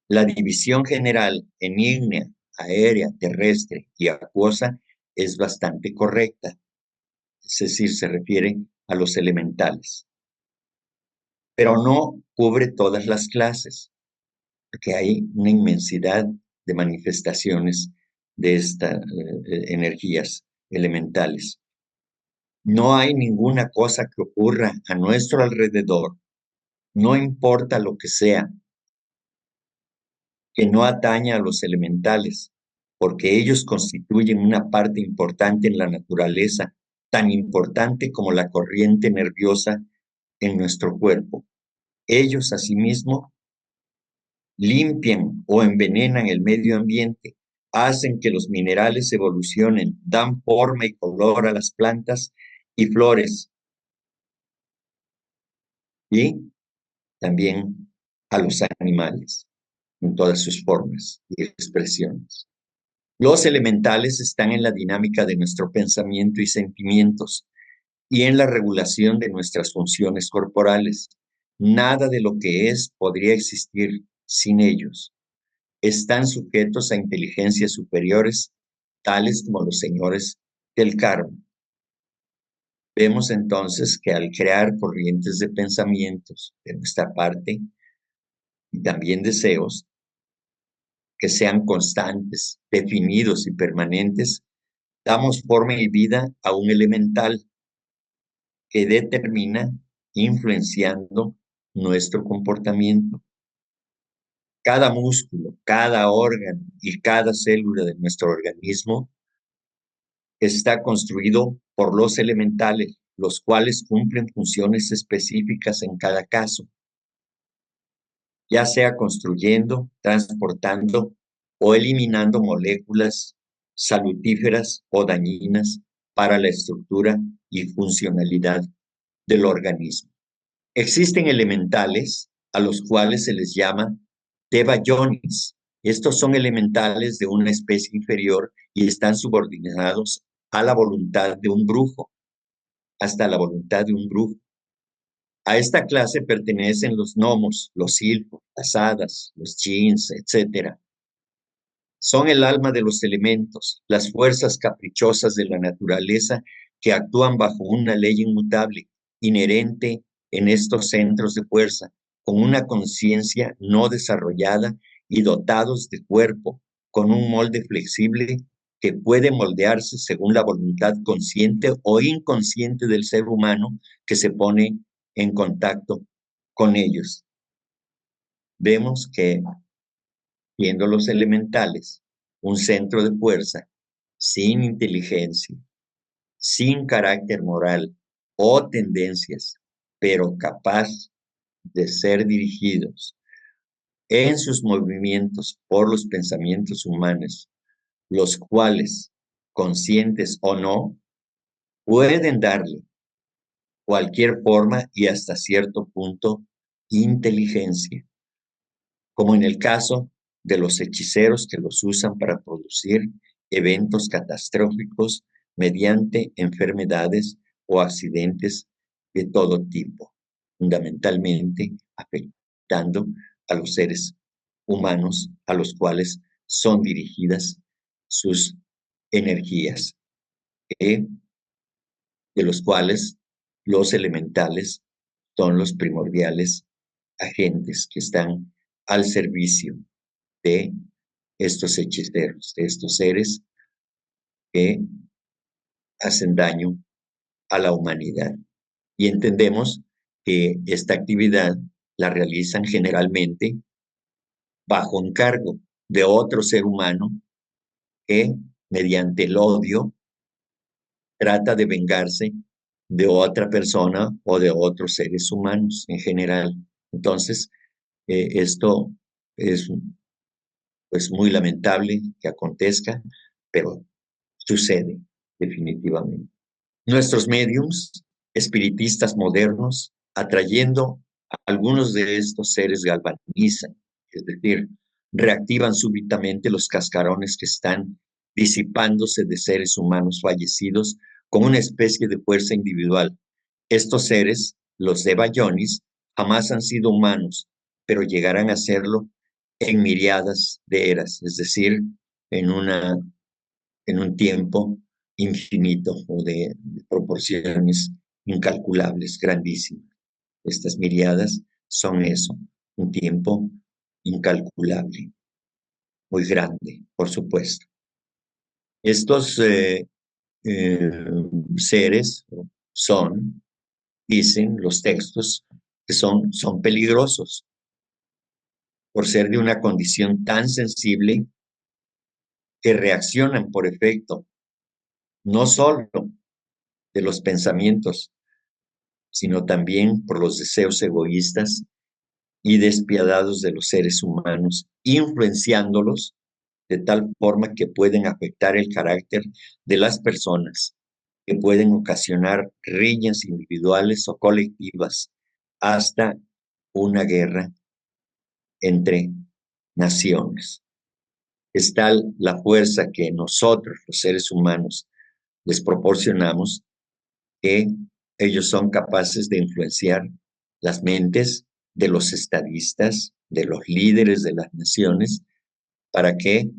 la división general en ígnea, aérea, terrestre y acuosa es bastante correcta. Es decir, se refiere a los elementales. Pero no cubre todas las clases, porque hay una inmensidad de manifestaciones de estas energías elementales. No hay ninguna cosa que ocurra a nuestro alrededor, no importa lo que sea, que no atañe a los elementales, porque ellos constituyen una parte importante en la naturaleza, tan importante como la corriente nerviosa en nuestro cuerpo. Ellos asimismo limpian o envenenan el medio ambiente, hacen que los minerales evolucionen, dan forma y color a las plantas y flores, y también a los animales en todas sus formas y expresiones. Los elementales están en la dinámica de nuestro pensamiento y sentimientos y en la regulación de nuestras funciones corporales. Nada de lo que es podría existir sin ellos. Están sujetos a inteligencias superiores, tales como los señores del karma. Vemos entonces que al crear corrientes de pensamientos de nuestra parte y también deseos que sean constantes, definidos y permanentes, damos forma y vida a un elemental que determina, influenciando nuestro comportamiento. Cada músculo, cada órgano y cada célula de nuestro organismo está construido por los elementales, los cuales cumplen funciones específicas en cada caso, ya sea construyendo, transportando o eliminando moléculas salutíferas o dañinas para la estructura y funcionalidad del organismo. Existen elementales a los cuales se les llama Deva-yonis. Estos son elementales de una especie inferior y están subordinados a la voluntad de un brujo, hasta la voluntad de un brujo. A esta clase pertenecen los gnomos, los silfos, las hadas, los jinns, etc. Son el alma de los elementos, las fuerzas caprichosas de la naturaleza que actúan bajo una ley inmutable, inherente en estos centros de fuerza, con una conciencia no desarrollada y dotados de cuerpo, con un molde flexible que puede moldearse según la voluntad consciente o inconsciente del ser humano que se pone en contacto con ellos. Vemos que, siendo los elementales un centro de fuerza, sin inteligencia, sin carácter moral o tendencias, pero capaz de ser dirigidos en sus movimientos por los pensamientos humanos, los cuales, conscientes o no, pueden darle cualquier forma y hasta cierto punto inteligencia, como en el caso de los hechiceros que los usan para producir eventos catastróficos mediante enfermedades o accidentes de todo tipo, fundamentalmente afectando a los seres humanos a los cuales son dirigidas sus energías, de los cuales los elementales son los primordiales agentes que están al servicio de estos hechiceros, de estos seres que hacen daño a la humanidad. Y entendemos que esta actividad la realizan generalmente bajo encargo de otro ser humano que, mediante el odio, trata de vengarse de otra persona o de otros seres humanos en general. Entonces, esto es pues muy lamentable que acontezca, pero sucede definitivamente. Nuestros mediums espiritistas modernos, atrayendo a algunos de estos seres, galvanizan, es decir, reactivan súbitamente los cascarones que están disipándose de seres humanos fallecidos con una especie de fuerza individual. Estos seres, los de Bayonis, jamás han sido humanos, pero llegarán a serlo en miriadas de eras, es decir, en un tiempo infinito o de proporciones incalculables, grandísimas. Estas miriadas son eso, un tiempo incalculable, muy grande, por supuesto. Estos seres son, dicen los textos, que son peligrosos por ser de una condición tan sensible que reaccionan por efecto no solo de los pensamientos, sino también por los deseos egoístas y despiadados de los seres humanos, influenciándolos de tal forma que pueden afectar el carácter de las personas, que pueden ocasionar riñas individuales o colectivas, hasta una guerra entre naciones. Es tal la fuerza que nosotros, los seres humanos, les proporcionamos, que ellos son capaces de influenciar las mentes de los estadistas, de los líderes de las naciones, para que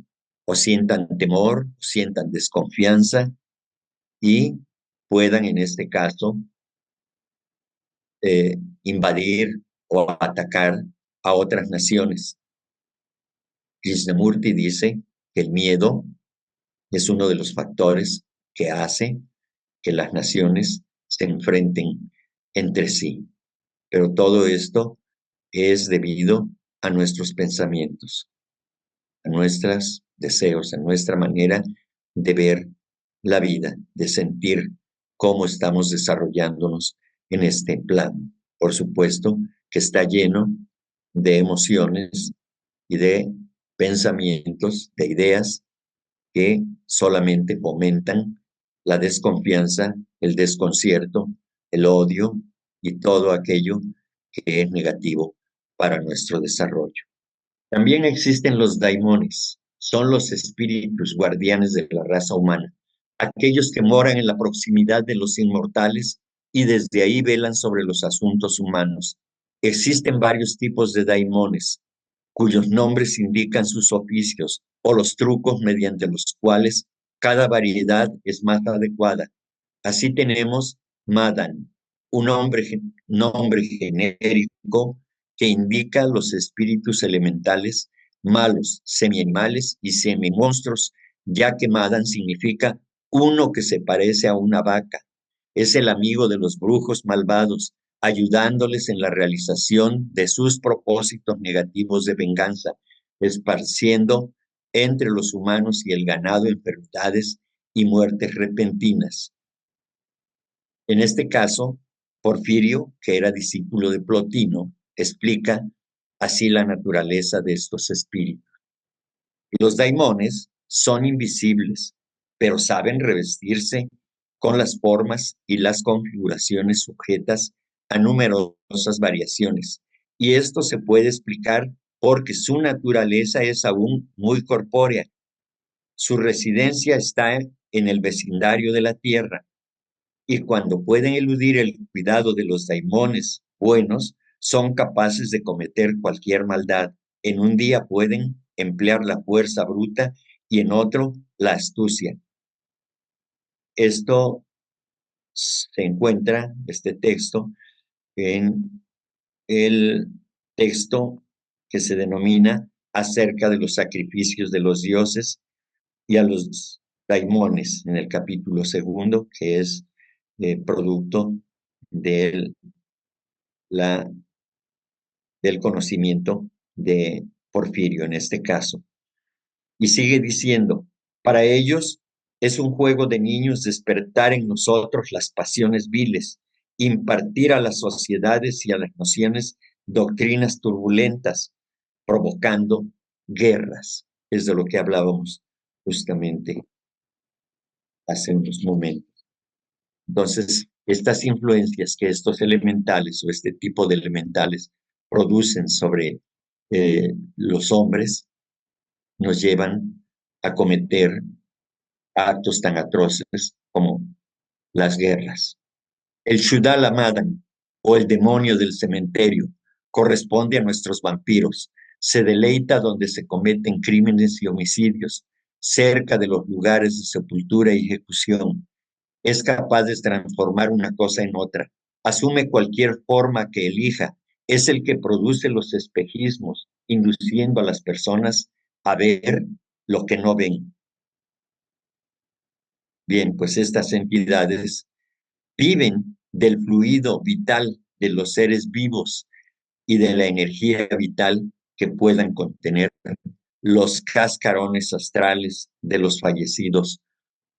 o sientan temor, o sientan desconfianza y puedan, en este caso, invadir o atacar a otras naciones. Krishnamurti dice que el miedo es uno de los factores que hace que las naciones se enfrenten entre sí. Pero todo esto es debido a nuestros pensamientos, a nuestros deseos, a nuestra manera de ver la vida, de sentir cómo estamos desarrollándonos en este plano. Por supuesto que está lleno de emociones y de pensamientos, de ideas que solamente fomentan la desconfianza, el desconcierto, el odio y todo aquello que es negativo para nuestro desarrollo. También existen los daimones, son los espíritus guardianes de la raza humana, aquellos que moran en la proximidad de los inmortales y desde ahí velan sobre los asuntos humanos. Existen varios tipos de daimones, cuyos nombres indican sus oficios o los trucos mediante los cuales cada variedad es más adecuada. Así tenemos Madan, un nombre genérico que indica los espíritus elementales malos, semianimales y semimonstruos, ya que Madan significa uno que se parece a una vaca. Es el amigo de los brujos malvados, ayudándoles en la realización de sus propósitos negativos de venganza, esparciendo entre los humanos y el ganado enfermedades y muertes repentinas. En este caso, Porfirio, que era discípulo de Plotino, explica así la naturaleza de estos espíritus. Los daimones son invisibles, pero saben revestirse con las formas y las configuraciones sujetas a numerosas variaciones. Y esto se puede explicar porque su naturaleza es aún muy corpórea. Su residencia está en el vecindario de la tierra, y cuando pueden eludir el cuidado de los daimones buenos, son capaces de cometer cualquier maldad. En un día pueden emplear la fuerza bruta y en otro la astucia. Esto se encuentra, este texto, en el texto que se denomina acerca de los sacrificios de los dioses y a los daimones, en el capítulo 2, que es producto del conocimiento de Porfirio en este caso. Y sigue diciendo, para ellos es un juego de niños despertar en nosotros las pasiones viles, impartir a las sociedades y a las naciones doctrinas turbulentas, provocando guerras. Es de lo que hablábamos justamente hace unos momentos. Entonces, estas influencias que estos elementales o este tipo de elementales producen sobre los hombres nos llevan a cometer actos tan atroces como las guerras. El Shudala Madan, o el demonio del cementerio, corresponde a nuestros vampiros. Se deleita donde se cometen crímenes y homicidios, cerca de los lugares de sepultura y ejecución. Es capaz de transformar una cosa en otra. Asume cualquier forma que elija. Es el que produce los espejismos, induciendo a las personas a ver lo que no ven. Bien, pues estas entidades viven del fluido vital de los seres vivos y de la energía vital que puedan contener los cascarones astrales de los fallecidos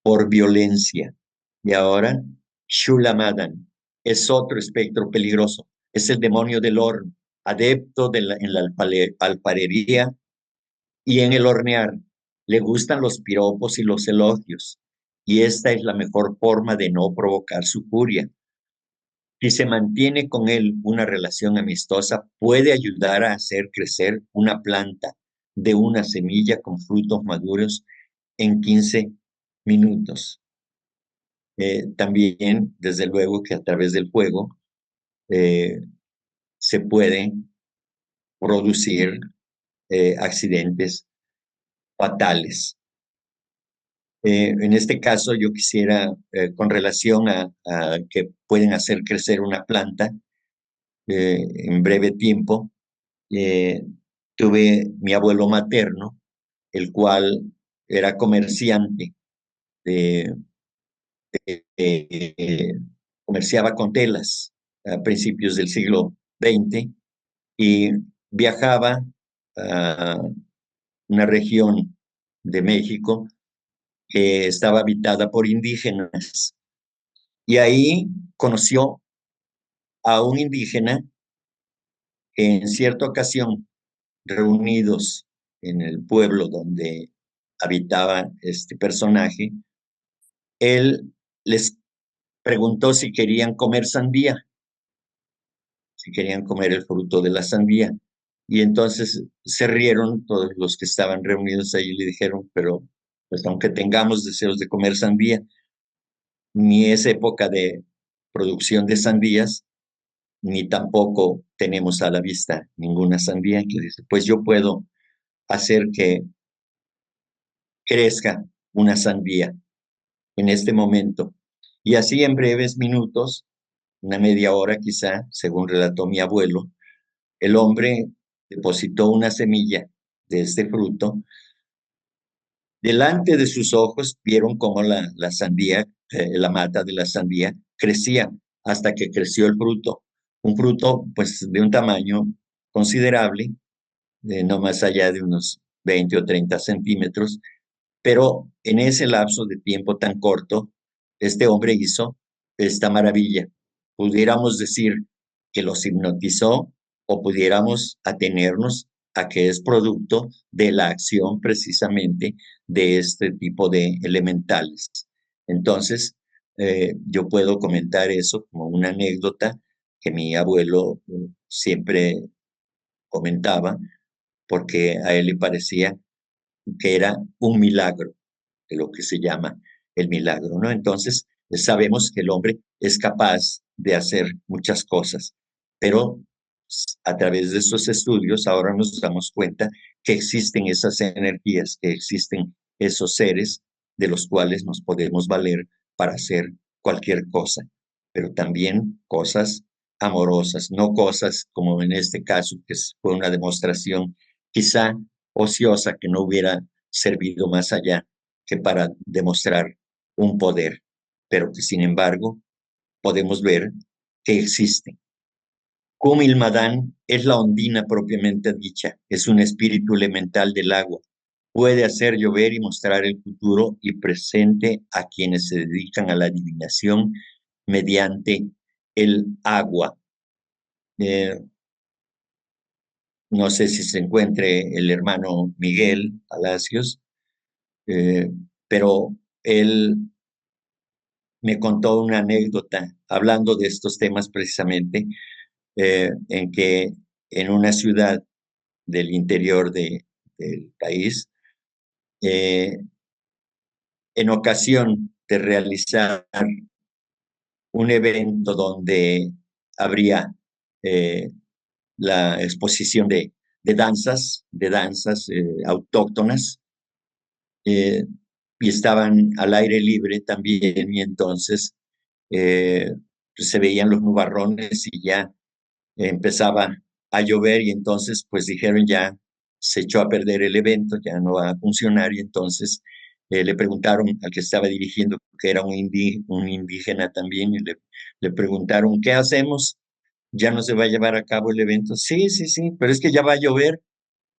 por violencia. Y ahora, Shulamadan es otro espectro peligroso. Es el demonio del horno, adepto en la alfarería y en el hornear. Le gustan los piropos y los elogios, y esta es la mejor forma de no provocar su furia. Si se mantiene con él una relación amistosa, puede ayudar a hacer crecer una planta de una semilla con frutos maduros en 15 minutos. También, desde luego, que a través del fuego se pueden producir accidentes fatales. En este caso, yo quisiera, con relación a que pueden hacer crecer una planta en breve tiempo, tuve mi abuelo materno, el cual era comerciante, comerciaba con telas a principios del siglo XX y viajaba a una región de México que estaba habitada por indígenas. Y ahí conoció a un indígena que en cierta ocasión, reunidos en el pueblo donde habitaba este personaje, él les preguntó si querían comer sandía, si querían comer el fruto de la sandía. Y entonces se rieron todos los que estaban reunidos ahí y le dijeron, pero pues aunque tengamos deseos de comer sandía, ni es época de producción de sandías, ni tampoco tenemos a la vista ninguna sandía. Que dice, pues yo puedo hacer que crezca una sandía en este momento. Y así en breves minutos, una media hora quizá, según relató mi abuelo, el hombre depositó una semilla de este fruto. Delante de sus ojos vieron cómo la sandía, la mata de la sandía, crecía hasta que creció el fruto. Un fruto, pues, de un tamaño considerable, no más allá de unos 20 o 30 centímetros, pero en ese lapso de tiempo tan corto, este hombre hizo esta maravilla. Pudiéramos decir que los hipnotizó o pudiéramos atenernos a que es producto de la acción precisamente de este tipo de elementales. Entonces, yo puedo comentar eso como una anécdota que mi abuelo siempre comentaba, porque a él le parecía que era un milagro, de lo que se llama el milagro, ¿no? Entonces, sabemos que el hombre es capaz de hacer muchas cosas, pero a través de estos estudios ahora nos damos cuenta que existen esas energías, que existen esos seres de los cuales nos podemos valer para hacer cualquier cosa, pero también cosas amorosas, no cosas como en este caso, que fue una demostración quizá ociosa que no hubiera servido más allá que para demostrar un poder, pero que sin embargo podemos ver que existe. Kumil Madan es la ondina propiamente dicha, es un espíritu elemental del agua. Puede hacer llover y mostrar el futuro y presente a quienes se dedican a la adivinación mediante el agua. No sé si se encuentre el hermano Miguel Palacios, pero él me contó una anécdota hablando de estos temas precisamente, en que en una ciudad del interior del país, en ocasión de realizar un evento donde habría la exposición de danzas autóctonas, y estaban al aire libre también, y entonces se veían los nubarrones y ya empezaba a llover, y entonces pues dijeron ya se echó a perder el evento, ya no va a funcionar, y entonces le preguntaron al que estaba dirigiendo, que era un indígena también, y le preguntaron, ¿qué hacemos? ¿Ya no se va a llevar a cabo el evento? Sí, sí, sí, pero es que ya va a llover.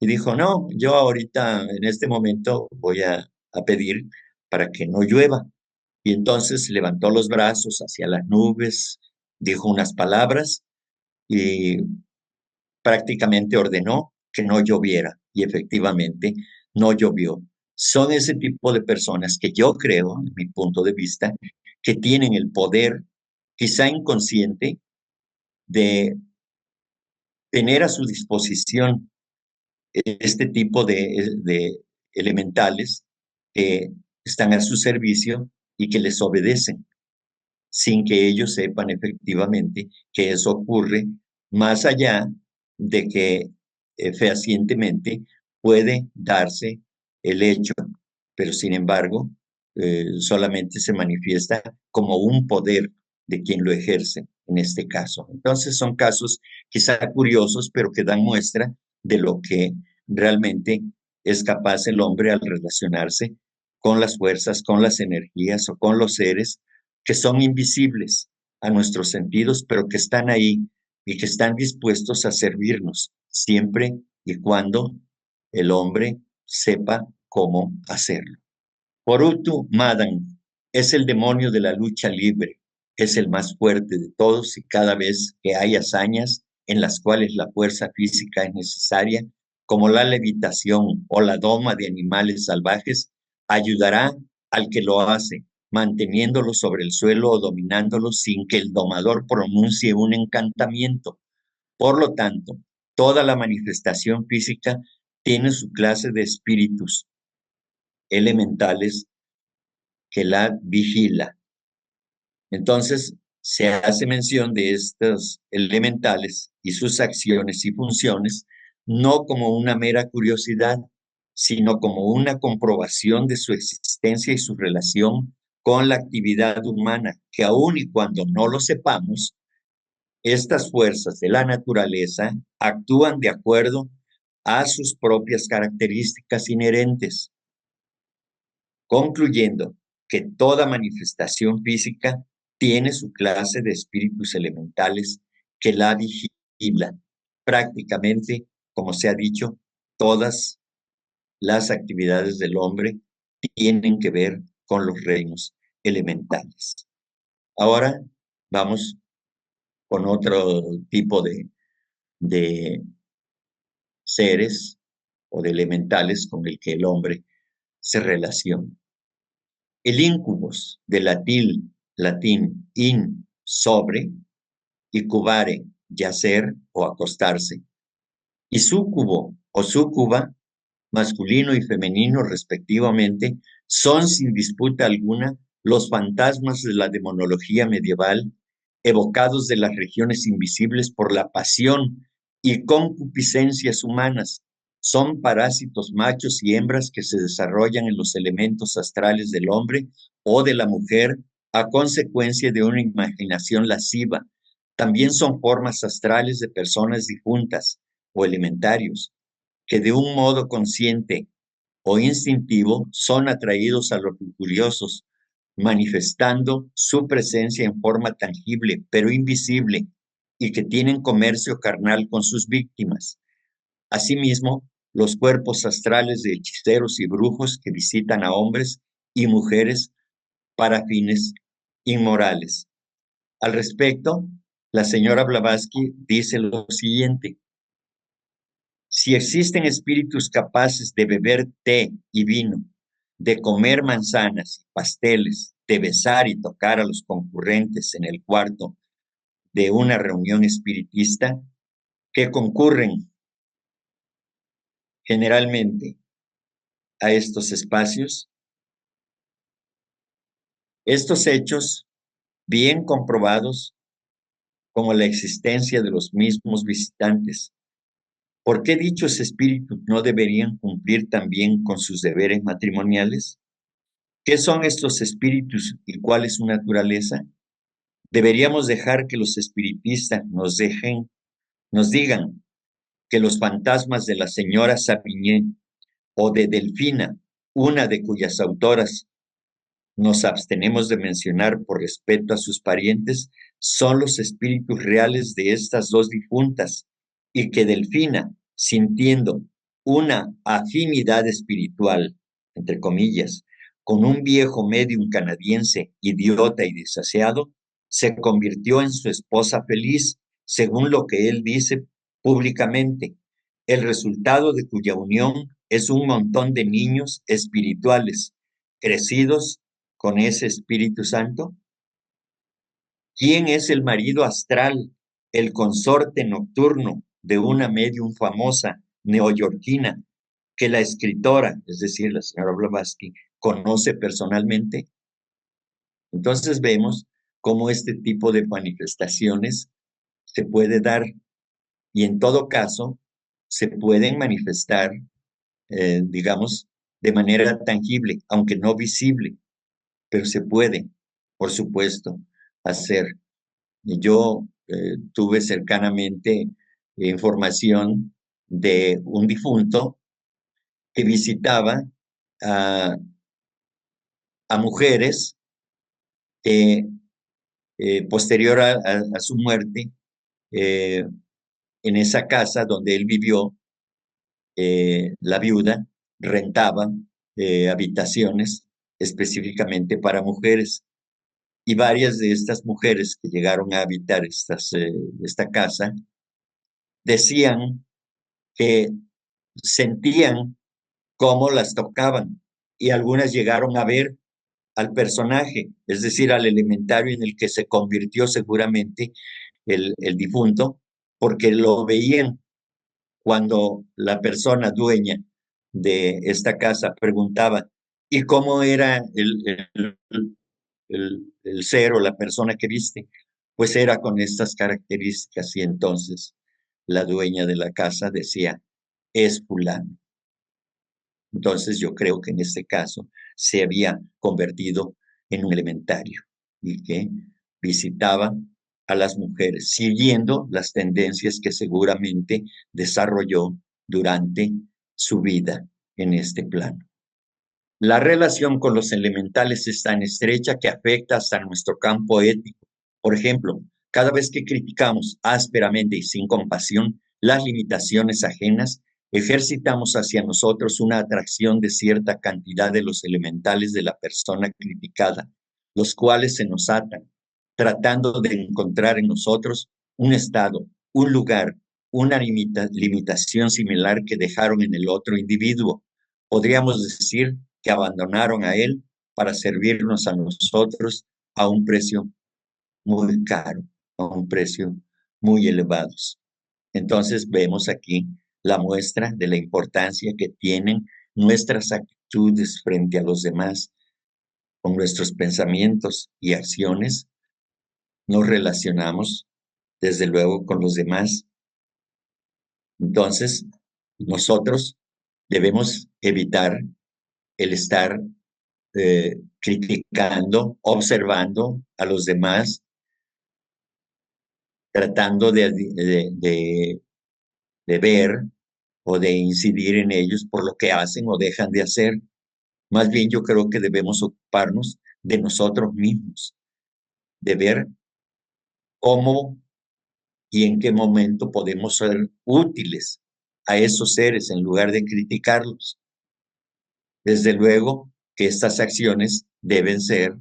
Y dijo, no, yo ahorita en este momento voy a pedir para que no llueva. Y entonces levantó los brazos hacia las nubes, dijo unas palabras y prácticamente ordenó que no lloviera. Y efectivamente no llovió. Son ese tipo de personas que yo creo, en mi punto de vista, que tienen el poder, quizá inconsciente, de tener a su disposición este tipo de elementales que están a su servicio y que les obedecen, sin que ellos sepan efectivamente que eso ocurre, más allá de que fehacientemente puede darse el hecho, pero sin embargo solamente se manifiesta como un poder de quien lo ejerce en este caso. Entonces son casos quizá curiosos, pero que dan muestra de lo que realmente es capaz el hombre al relacionarse con las fuerzas, con las energías o con los seres que son invisibles a nuestros sentidos, pero que están ahí y que están dispuestos a servirnos siempre y cuando el hombre sepa cómo hacerlo. Porutu Madan es el demonio de la lucha libre, es el más fuerte de todos y cada vez que hay hazañas en las cuales la fuerza física es necesaria, como la levitación o la doma de animales salvajes, ayudará al que lo hace, manteniéndolo sobre el suelo o dominándolo sin que el domador pronuncie un encantamiento. Por lo tanto, toda la manifestación física tiene su clase de espíritus elementales que la vigila. Entonces, se hace mención de estos elementales y sus acciones y funciones no como una mera curiosidad, sino como una comprobación de su existencia y su relación con la actividad humana, que aun y cuando no lo sepamos, Estas fuerzas de la naturaleza actúan de acuerdo a sus propias características inherentes, concluyendo que toda manifestación física tiene su clase de espíritus elementales que la vigilan. Prácticamente, como se ha dicho, todas las actividades del hombre tienen que ver con los reinos elementales. Ahora vamos con otro tipo de seres o de elementales con el que el hombre se relaciona. El incubus, de latín in, sobre, y cubare, yacer o acostarse, y súcubo o súcuba, masculino y femenino respectivamente, son sin disputa alguna los fantasmas de la demonología medieval, evocados de las regiones invisibles por la pasión y concupiscencias humanas. Son parásitos machos y hembras que se desarrollan en los elementos astrales del hombre o de la mujer a consecuencia de una imaginación lasciva. También son formas astrales de personas difuntas o elementarios, que de un modo consciente o instintivo son atraídos a los curiosos, manifestando su presencia en forma tangible pero invisible y que tienen comercio carnal con sus víctimas. Asimismo, los cuerpos astrales de hechiceros y brujos que visitan a hombres y mujeres para fines inmorales. Al respecto, la señora Blavatsky dice lo siguiente: si existen espíritus capaces de beber té y vino, de comer manzanas y pasteles, de besar y tocar a los concurrentes en el cuarto de una reunión espiritista, que concurren generalmente a estos espacios, estos hechos, bien comprobados como la existencia de los mismos visitantes, ¿por qué dichos espíritus no deberían cumplir también con sus deberes matrimoniales? ¿Qué son estos espíritus y cuál es su naturaleza? Deberíamos dejar que los espiritistas nos digan que los fantasmas de la señora Savigné o de Delfina, una de cuyas autoras nos abstenemos de mencionar por respeto a sus parientes, son los espíritus reales de estas dos difuntas, y que Delfina, sintiendo una afinidad espiritual, entre comillas, con un viejo médium canadiense idiota y desasiado, se convirtió en su esposa feliz, según lo que él dice públicamente, el resultado de cuya unión es un montón de niños espirituales, crecidos con ese Espíritu Santo. ¿Quién es el marido astral, el consorte nocturno de una medium famosa neoyorquina que la escritora, es decir, la señora Blavatsky, conoce personalmente? Entonces vemos cómo este tipo de manifestaciones se puede dar y en todo caso se pueden manifestar, digamos, de manera tangible, aunque no visible, pero se puede, por supuesto, hacer. Yo tuve cercanamente información de un difunto que visitaba a, a mujeres que posterior a su muerte, en esa casa donde él vivió, la viuda rentaba habitaciones específicamente para mujeres. Y varias de estas mujeres que llegaron a habitar esta casa decían que sentían cómo las tocaban y algunas llegaron a ver al personaje, es decir, al elementario en el que se convirtió seguramente el difunto, porque lo veían cuando la persona dueña de esta casa preguntaba, ¿y cómo era el ser o la persona que viste? Pues era con estas características y entonces la dueña de la casa decía, es fulano. Entonces yo creo que en este caso se había convertido en un elementario y que visitaba a las mujeres, siguiendo las tendencias que seguramente desarrolló durante su vida en este plano. La relación con los elementales es tan estrecha que afecta hasta nuestro campo ético. Por ejemplo, cada vez que criticamos ásperamente y sin compasión las limitaciones ajenas, ejercitamos hacia nosotros una atracción de cierta cantidad de los elementales de la persona criticada, los cuales se nos atan, tratando de encontrar en nosotros un estado, un lugar, una limitación similar que dejaron en el otro individuo. Podríamos decir que abandonaron a él para servirnos a nosotros a un precio muy caro, a un precio muy elevado. Entonces vemos aquí la muestra de la importancia que tienen nuestras actitudes frente a los demás. Con nuestros pensamientos y acciones nos relacionamos desde luego con los demás. Entonces, nosotros debemos evitar el estar criticando, observando a los demás, tratando de ver o de incidir en ellos por lo que hacen o dejan de hacer. Más bien yo creo que debemos ocuparnos de nosotros mismos, de ver cómo y en qué momento podemos ser útiles a esos seres en lugar de criticarlos. Desde luego que estas acciones deben ser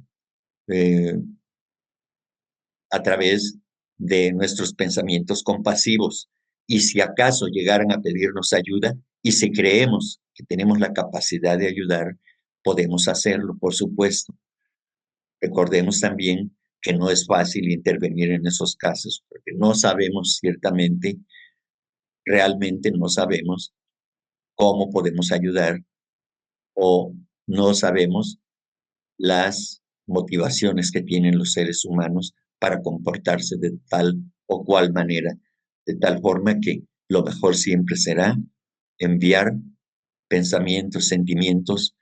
a través de nuestros pensamientos compasivos. Y si acaso llegaran a pedirnos ayuda, y si creemos que tenemos la capacidad de ayudar, podemos hacerlo, por supuesto. Recordemos también que no es fácil intervenir en esos casos, porque no sabemos ciertamente, realmente no sabemos cómo podemos ayudar o no sabemos las motivaciones que tienen los seres humanos para comportarse de tal o cual manera, de tal forma que lo mejor siempre será enviar pensamientos, sentimientos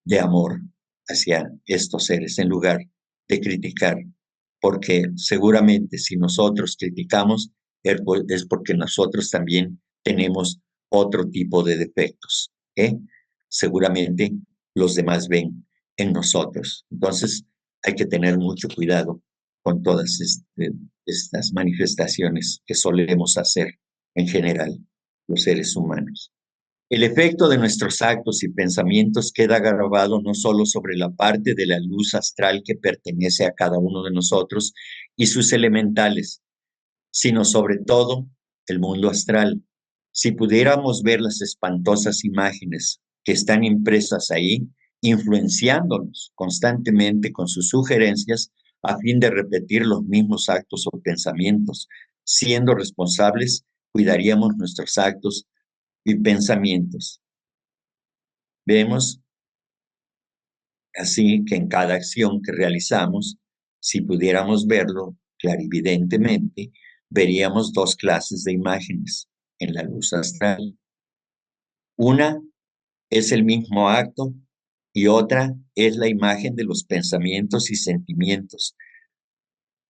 de amor hacia estos seres en lugar de criticar, porque seguramente si nosotros criticamos es porque nosotros también tenemos otro tipo de defectos, ¿eh? Seguramente los demás ven en nosotros. Entonces hay que tener mucho cuidado con todas estas manifestaciones que solemos hacer en general los seres humanos. El efecto de nuestros actos y pensamientos queda grabado no solo sobre la parte de la luz astral que pertenece a cada uno de nosotros y sus elementales, sino sobre todo el mundo astral. Si pudiéramos ver las espantosas imágenes que están impresas ahí, influenciándonos constantemente con sus sugerencias a fin de repetir los mismos actos o pensamientos, siendo responsables, cuidaríamos nuestros actos y pensamientos. Vemos así que en cada acción que realizamos, si pudiéramos verlo clarividentemente, veríamos dos clases de imágenes en la luz astral. Una es el mismo acto y otra es la imagen de los pensamientos y sentimientos,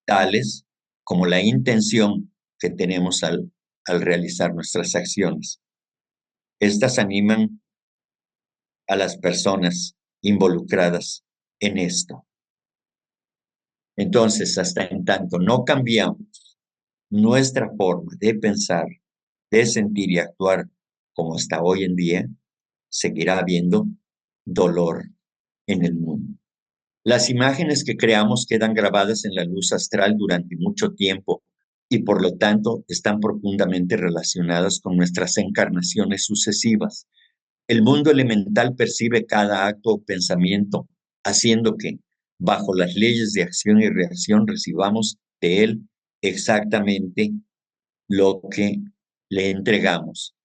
tales como la intención que tenemos al realizar nuestras acciones. Estas animan a las personas involucradas en esto. Entonces, hasta en tanto no cambiamos nuestra forma de pensar, de sentir y actuar como hasta hoy en día, seguirá habiendo dolor en el mundo. Las imágenes que creamos quedan grabadas en la luz astral durante mucho tiempo y por lo tanto están profundamente relacionadas con nuestras encarnaciones sucesivas. El mundo elemental percibe cada acto o pensamiento, haciendo que, bajo las leyes de acción y reacción, recibamos de él exactamente lo que le entregamos.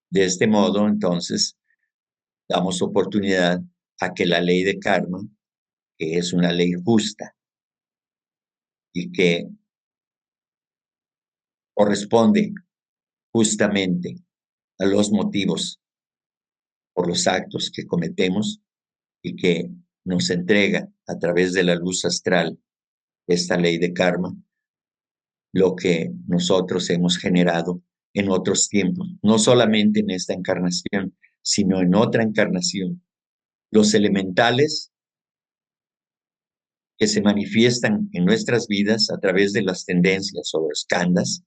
De este modo, entonces, damos oportunidad a que la ley de karma, que es una ley justa y que corresponde justamente a los motivos por los actos que cometemos y que nos entrega a través de la luz astral esta ley de karma, lo que nosotros hemos generado en otros tiempos, no solamente en esta encarnación, sino en otra encarnación. Los elementales que se manifiestan en nuestras vidas a través de las tendencias o los khandas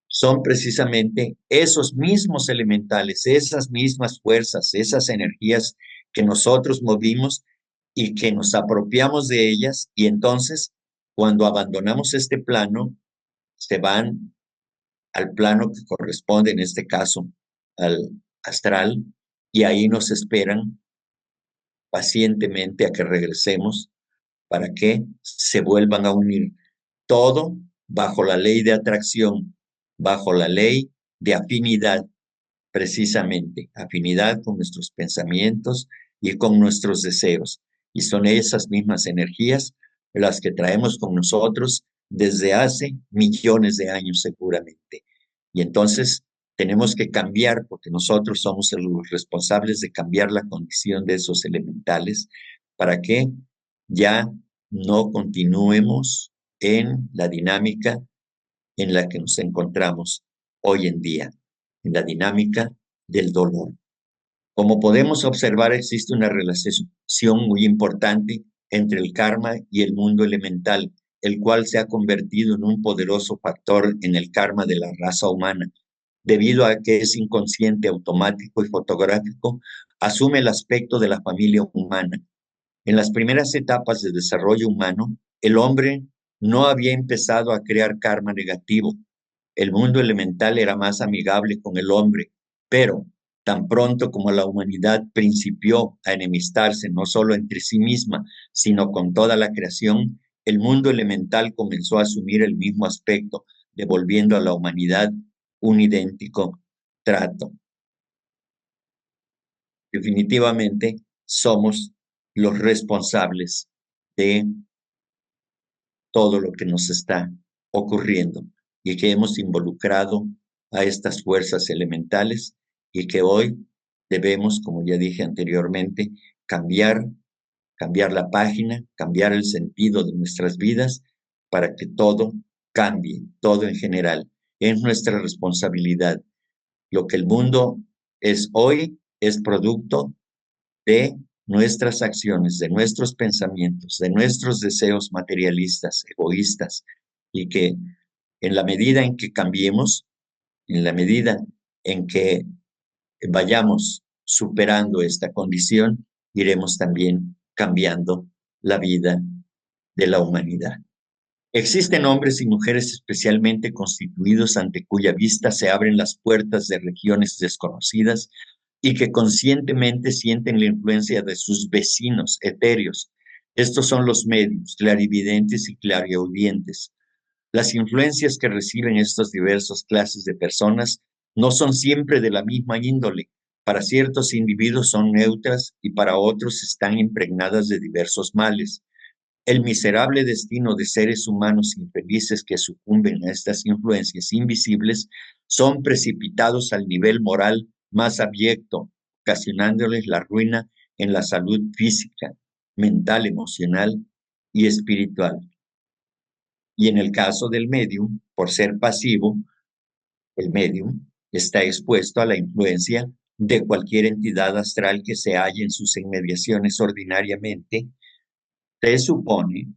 son precisamente esos mismos elementales, esas mismas fuerzas, esas energías que nosotros movimos y que nos apropiamos de ellas, y entonces cuando abandonamos este plano, se van al plano que corresponde, en este caso, al astral, y ahí nos esperan pacientemente a que regresemos para que se vuelvan a unir. Todo bajo la ley de atracción, bajo la ley de afinidad, precisamente, afinidad con nuestros pensamientos y con nuestros deseos. Y son esas mismas energías las que traemos con nosotros desde hace millones de años seguramente. Y entonces tenemos que cambiar, porque nosotros somos los responsables de cambiar la condición de esos elementales para que ya no continuemos en la dinámica en la que nos encontramos hoy en día, en la dinámica del dolor. Como podemos observar, existe una relación muy importante entre el karma y el mundo elemental, el cual se ha convertido en un poderoso factor en el karma de la raza humana. Debido a que es inconsciente, automático y fotográfico, asume el aspecto de la familia humana. En las primeras etapas de desarrollo humano, el hombre no había empezado a crear karma negativo. El mundo elemental era más amigable con el hombre, pero tan pronto como la humanidad principió a enemistarse no solo entre sí misma, sino con toda la creación, el mundo elemental comenzó a asumir el mismo aspecto, devolviendo a la humanidad un idéntico trato. Definitivamente somos los responsables de todo lo que nos está ocurriendo y que hemos involucrado a estas fuerzas elementales y que hoy debemos, como ya dije anteriormente, cambiar la página, cambiar el sentido de nuestras vidas para que todo cambie, todo en general. Es nuestra responsabilidad. Lo que el mundo es hoy es producto de nuestras acciones, de nuestros pensamientos, de nuestros deseos materialistas, egoístas, y que en la medida en que cambiemos, en la medida en que vayamos superando esta condición, iremos también cambiando la vida de la humanidad. Existen hombres y mujeres especialmente constituidos ante cuya vista se abren las puertas de regiones desconocidas y que conscientemente sienten la influencia de sus vecinos etéreos. Estos son los medios, clarividentes y clariaudientes. Las influencias que reciben estas diversas clases de personas no son siempre de la misma índole. Para ciertos individuos son neutras y para otros están impregnadas de diversos males. El miserable destino de seres humanos infelices que sucumben a estas influencias invisibles son precipitados al nivel moral más abyecto, ocasionándoles la ruina en la salud física, mental, emocional y espiritual. Y en el caso del medium, por ser pasivo, el medium está expuesto a la influencia de cualquier entidad astral que se halle en sus inmediaciones ordinariamente. Se supone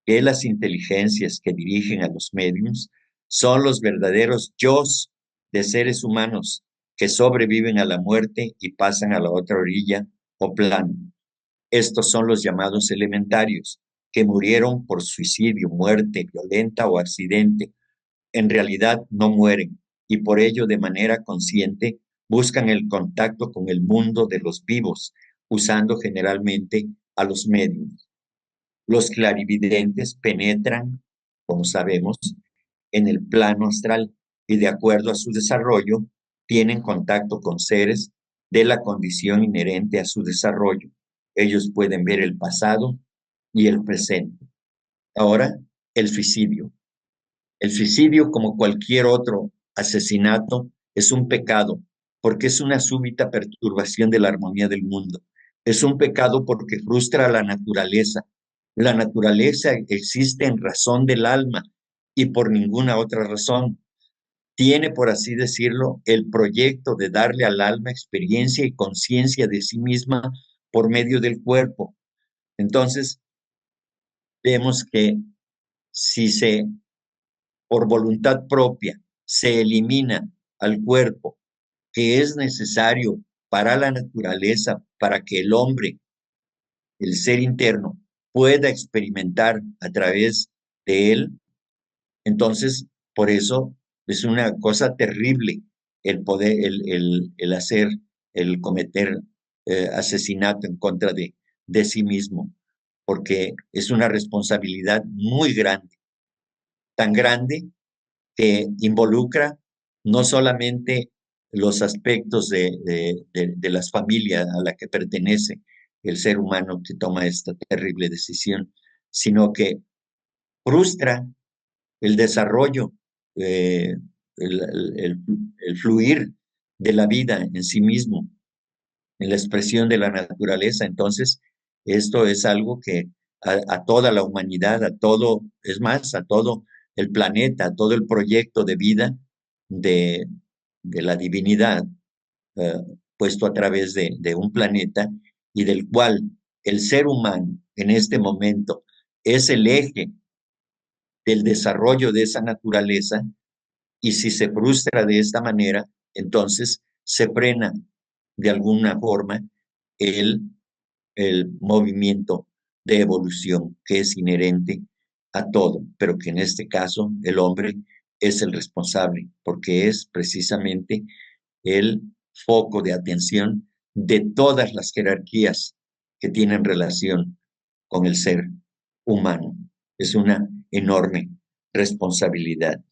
que las inteligencias que dirigen a los mediums son los verdaderos yos de seres humanos que sobreviven a la muerte y pasan a la otra orilla o plano. Estos son los llamados elementarios, que murieron por suicidio, muerte violenta o accidente. En realidad no mueren y por ello de manera consciente buscan el contacto con el mundo de los vivos, usando generalmente a los mediums. Los clarividentes penetran, como sabemos, en el plano astral y de acuerdo a su desarrollo tienen contacto con seres de la condición inherente a su desarrollo. Ellos pueden ver el pasado y el presente. Ahora, el suicidio. El suicidio, como cualquier otro asesinato, es un pecado porque es una súbita perturbación de la armonía del mundo. Es un pecado porque frustra a la naturaleza, La naturaleza existe en razón del alma y por ninguna otra razón. Tiene, por así decirlo, el proyecto de darle al alma experiencia y conciencia de sí misma por medio del cuerpo. Entonces, vemos que si por voluntad propia, se elimina al cuerpo que es necesario para la naturaleza, para que el hombre, el ser interno, pueda experimentar a través de él, entonces, por eso es una cosa terrible el poder, el hacer, el cometer asesinato en contra de sí mismo, porque es una responsabilidad muy grande, tan grande que involucra no solamente los aspectos de las familias a la que pertenece el ser humano que toma esta terrible decisión, sino que frustra el desarrollo, eh, el fluir de la vida en sí mismo, en la expresión de la naturaleza. Entonces, esto es algo que a toda la humanidad, a todo, es más, a todo el planeta, a todo el proyecto de vida de, de la divinidad, eh, puesto a través de un planeta y del cual el ser humano en este momento es el eje del desarrollo de esa naturaleza, y si se frustra de esta manera, entonces se frena de alguna forma el, el movimiento de evolución que es inherente a todo, pero que en este caso el hombre es el responsable, porque es precisamente el foco de atención de todas las jerarquías que tienen relación con el ser humano. Es una enorme responsabilidad.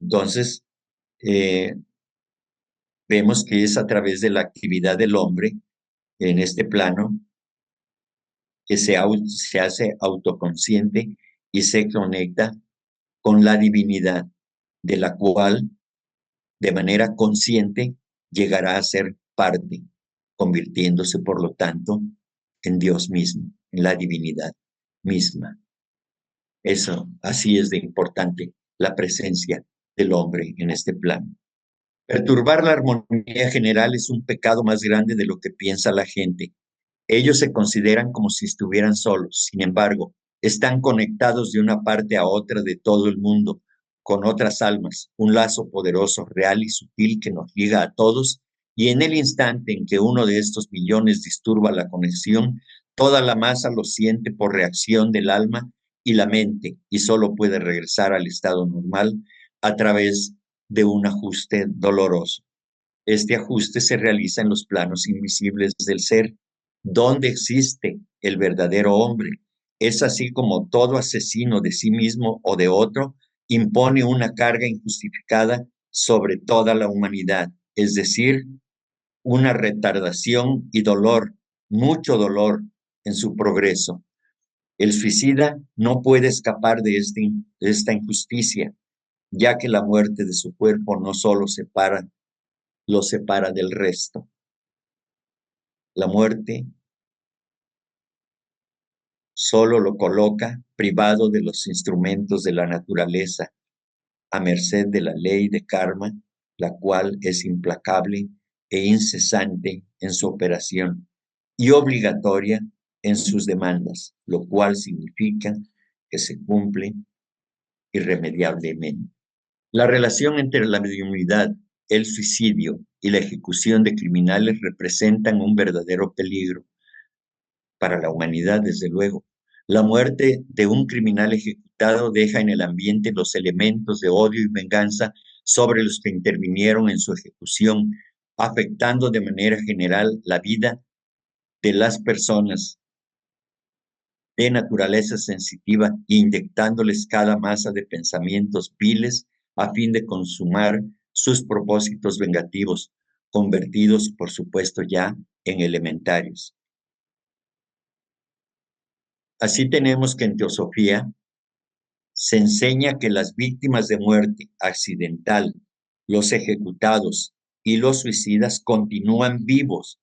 Entonces, eh, vemos que es a través de la actividad del hombre en este plano que se hace autoconsciente y se conecta con la divinidad, de la cual de manera consciente llegará a ser parte, convirtiéndose por lo tanto en Dios mismo, en la divinidad misma. Eso, así es de importante la presencia del hombre en este plano. Perturbar la armonía general es un pecado más grande de lo que piensa la gente. Ellos se consideran como si estuvieran solos, sin embargo, están conectados de una parte a otra de todo el mundo, con otras almas, un lazo poderoso, real y sutil que nos liga a todos, y en el instante en que uno de estos millones disturba la conexión, toda la masa lo siente por reacción del alma y la mente, y solo puede regresar al estado normal a través de un ajuste doloroso. Este ajuste se realiza en los planos invisibles del ser, donde existe el verdadero hombre. Es así como todo asesino de sí mismo o de otro impone una carga injustificada sobre toda la humanidad, es decir, una retardación y dolor, mucho dolor en su progreso. El suicida no puede escapar de esta injusticia, ya que la muerte de su cuerpo no solo lo separa del resto. La muerte solo lo coloca privado de los instrumentos de la naturaleza, a merced de la ley de karma, la cual es implacable e incesante en su operación y obligatoria en sus demandas, lo cual significa que se cumple irremediablemente. La relación entre la mediunidad, el suicidio y la ejecución de criminales representan un verdadero peligro para la humanidad, desde luego. La muerte de un criminal ejecutado deja en el ambiente los elementos de odio y venganza sobre los que intervinieron en su ejecución, afectando de manera general la vida de las personas de naturaleza sensitiva, inyectándoles cada masa de pensamientos viles a fin de consumar sus propósitos vengativos, convertidos, por supuesto, ya en elementarios. Así tenemos que en teosofía se enseña que las víctimas de muerte accidental, los ejecutados y los suicidas continúan vivos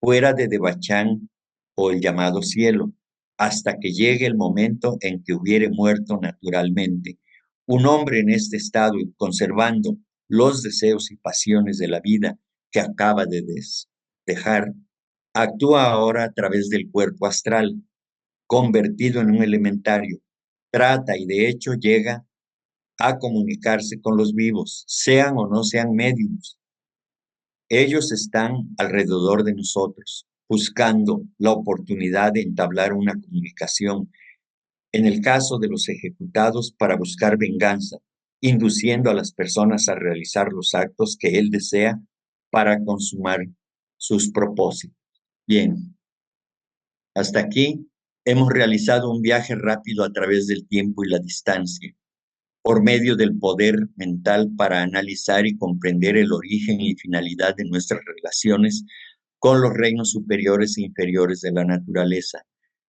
fuera de Devachan o el llamado cielo, hasta que llegue el momento en que hubiere muerto naturalmente. Un hombre en este estado y conservando los deseos y pasiones de la vida que acaba de dejar, actúa ahora a través del cuerpo astral, convertido en un elementario. Trata y de hecho llega a comunicarse con los vivos, sean o no sean médiums. Ellos están alrededor de nosotros, buscando la oportunidad de entablar una comunicación. En el caso de los ejecutados, para buscar venganza, induciendo a las personas a realizar los actos que él desea para consumar sus propósitos. Bien, hasta aquí hemos realizado un viaje rápido a través del tiempo y la distancia, por medio del poder mental para analizar y comprender el origen y finalidad de nuestras relaciones con los reinos superiores e inferiores de la naturaleza,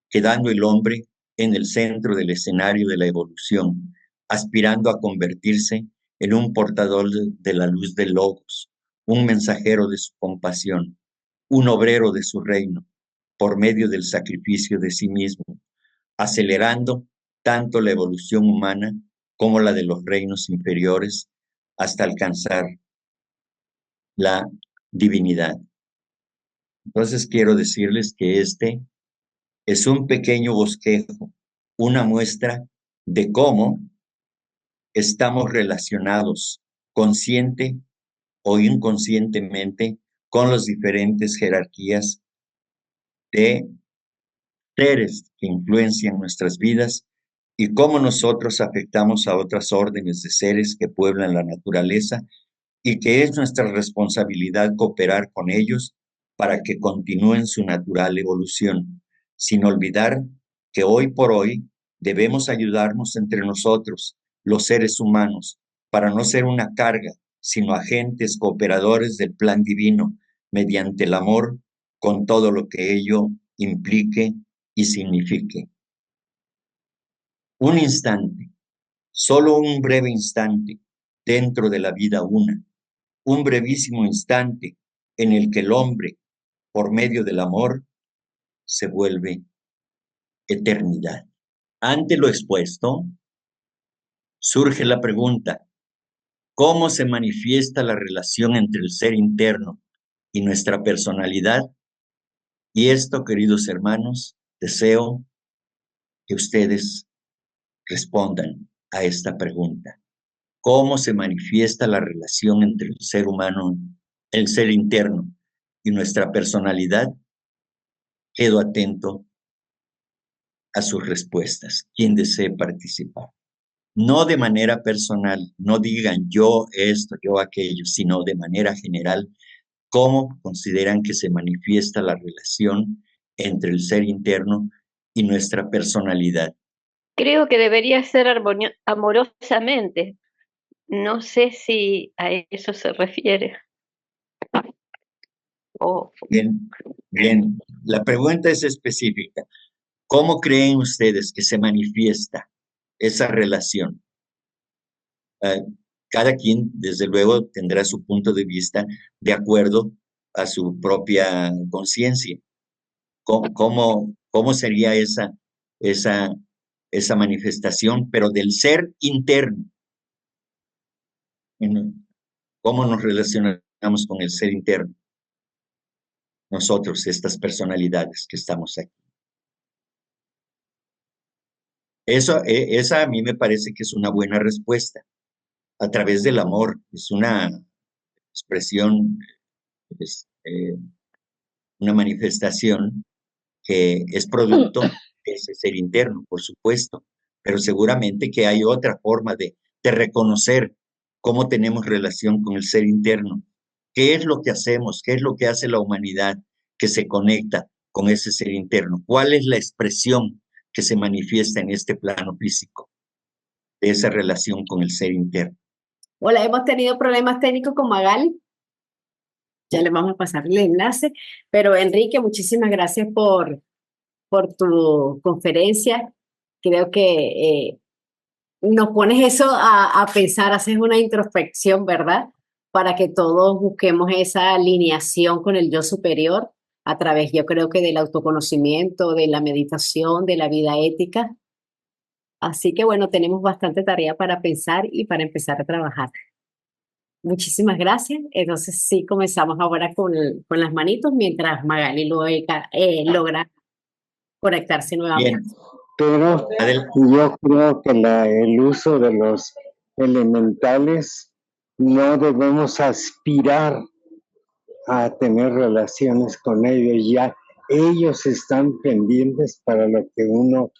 quedando el hombre en el centro del escenario de la evolución, aspirando a convertirse en un portador de la luz del Logos, un mensajero de su compasión, un obrero de su reino, por medio del sacrificio de sí mismo, acelerando tanto la evolución humana como la de los reinos inferiores hasta alcanzar la divinidad. Entonces quiero decirles que este es un pequeño bosquejo, una muestra de cómo estamos relacionados consciente o inconscientemente con las diferentes jerarquías de seres que influencian nuestras vidas y cómo nosotros afectamos a otras órdenes de seres que pueblan la naturaleza y que es nuestra responsabilidad cooperar con ellos para que continúen su natural evolución, sin olvidar que hoy por hoy debemos ayudarnos entre nosotros, los seres humanos, para no ser una carga, sino agentes cooperadores del plan divino, mediante el amor, con todo lo que ello implique y signifique. Un instante, solo un breve instante dentro de la vida una, un brevísimo instante en el que el hombre, por medio del amor, se vuelve eternidad. Ante lo expuesto, surge la pregunta, ¿cómo se manifiesta la relación entre el ser interno y nuestra personalidad? Y esto, queridos hermanos, deseo que ustedes respondan a esta pregunta. ¿Cómo se manifiesta la relación entre el ser humano, el ser interno y nuestra personalidad? Quedo atento a sus respuestas. Quien desee participar. No de manera personal, no digan yo esto, yo aquello, sino de manera general, cómo consideran que se manifiesta la relación entre el ser interno y nuestra personalidad. Creo que debería ser amorosamente. No sé si a eso se refiere. Bien, bien. La pregunta es específica. ¿Cómo creen ustedes que se manifiesta esa relación? Cada quien, desde luego, tendrá su punto de vista de acuerdo a su propia conciencia. ¿Cómo sería esa manifestación, pero del ser interno? ¿Cómo nos relacionamos con el ser interno? Nosotros, estas personalidades que estamos aquí. Esa a mí me parece que es una buena respuesta. A través del amor, es una expresión, una manifestación que es producto de ese ser interno, por supuesto, pero seguramente que hay otra forma de reconocer cómo tenemos relación con el ser interno. ¿Qué es lo que hacemos? ¿Qué es lo que hace la humanidad que se conecta con ese ser interno? ¿Cuál es la expresión que se manifiesta en este plano físico de esa relación con el ser interno? Hola, hemos tenido problemas técnicos con Magali. Ya le vamos a pasar el enlace. Pero Enrique, muchísimas gracias por tu conferencia. Creo que nos pones eso a pensar, haces una introspección, ¿verdad? Para que todos busquemos esa alineación con el yo superior a través, yo creo que del autoconocimiento, de la meditación, de la vida ética. Así que bueno, tenemos bastante tarea para pensar y para empezar a trabajar. Muchísimas gracias. Entonces sí, comenzamos ahora con las manitos mientras Magali logra conectarse nuevamente. Bien, Pero Adel- yo creo que el uso de los elementales no debemos aspirar a tener relaciones con ellos. Ya ellos están pendientes para lo que uno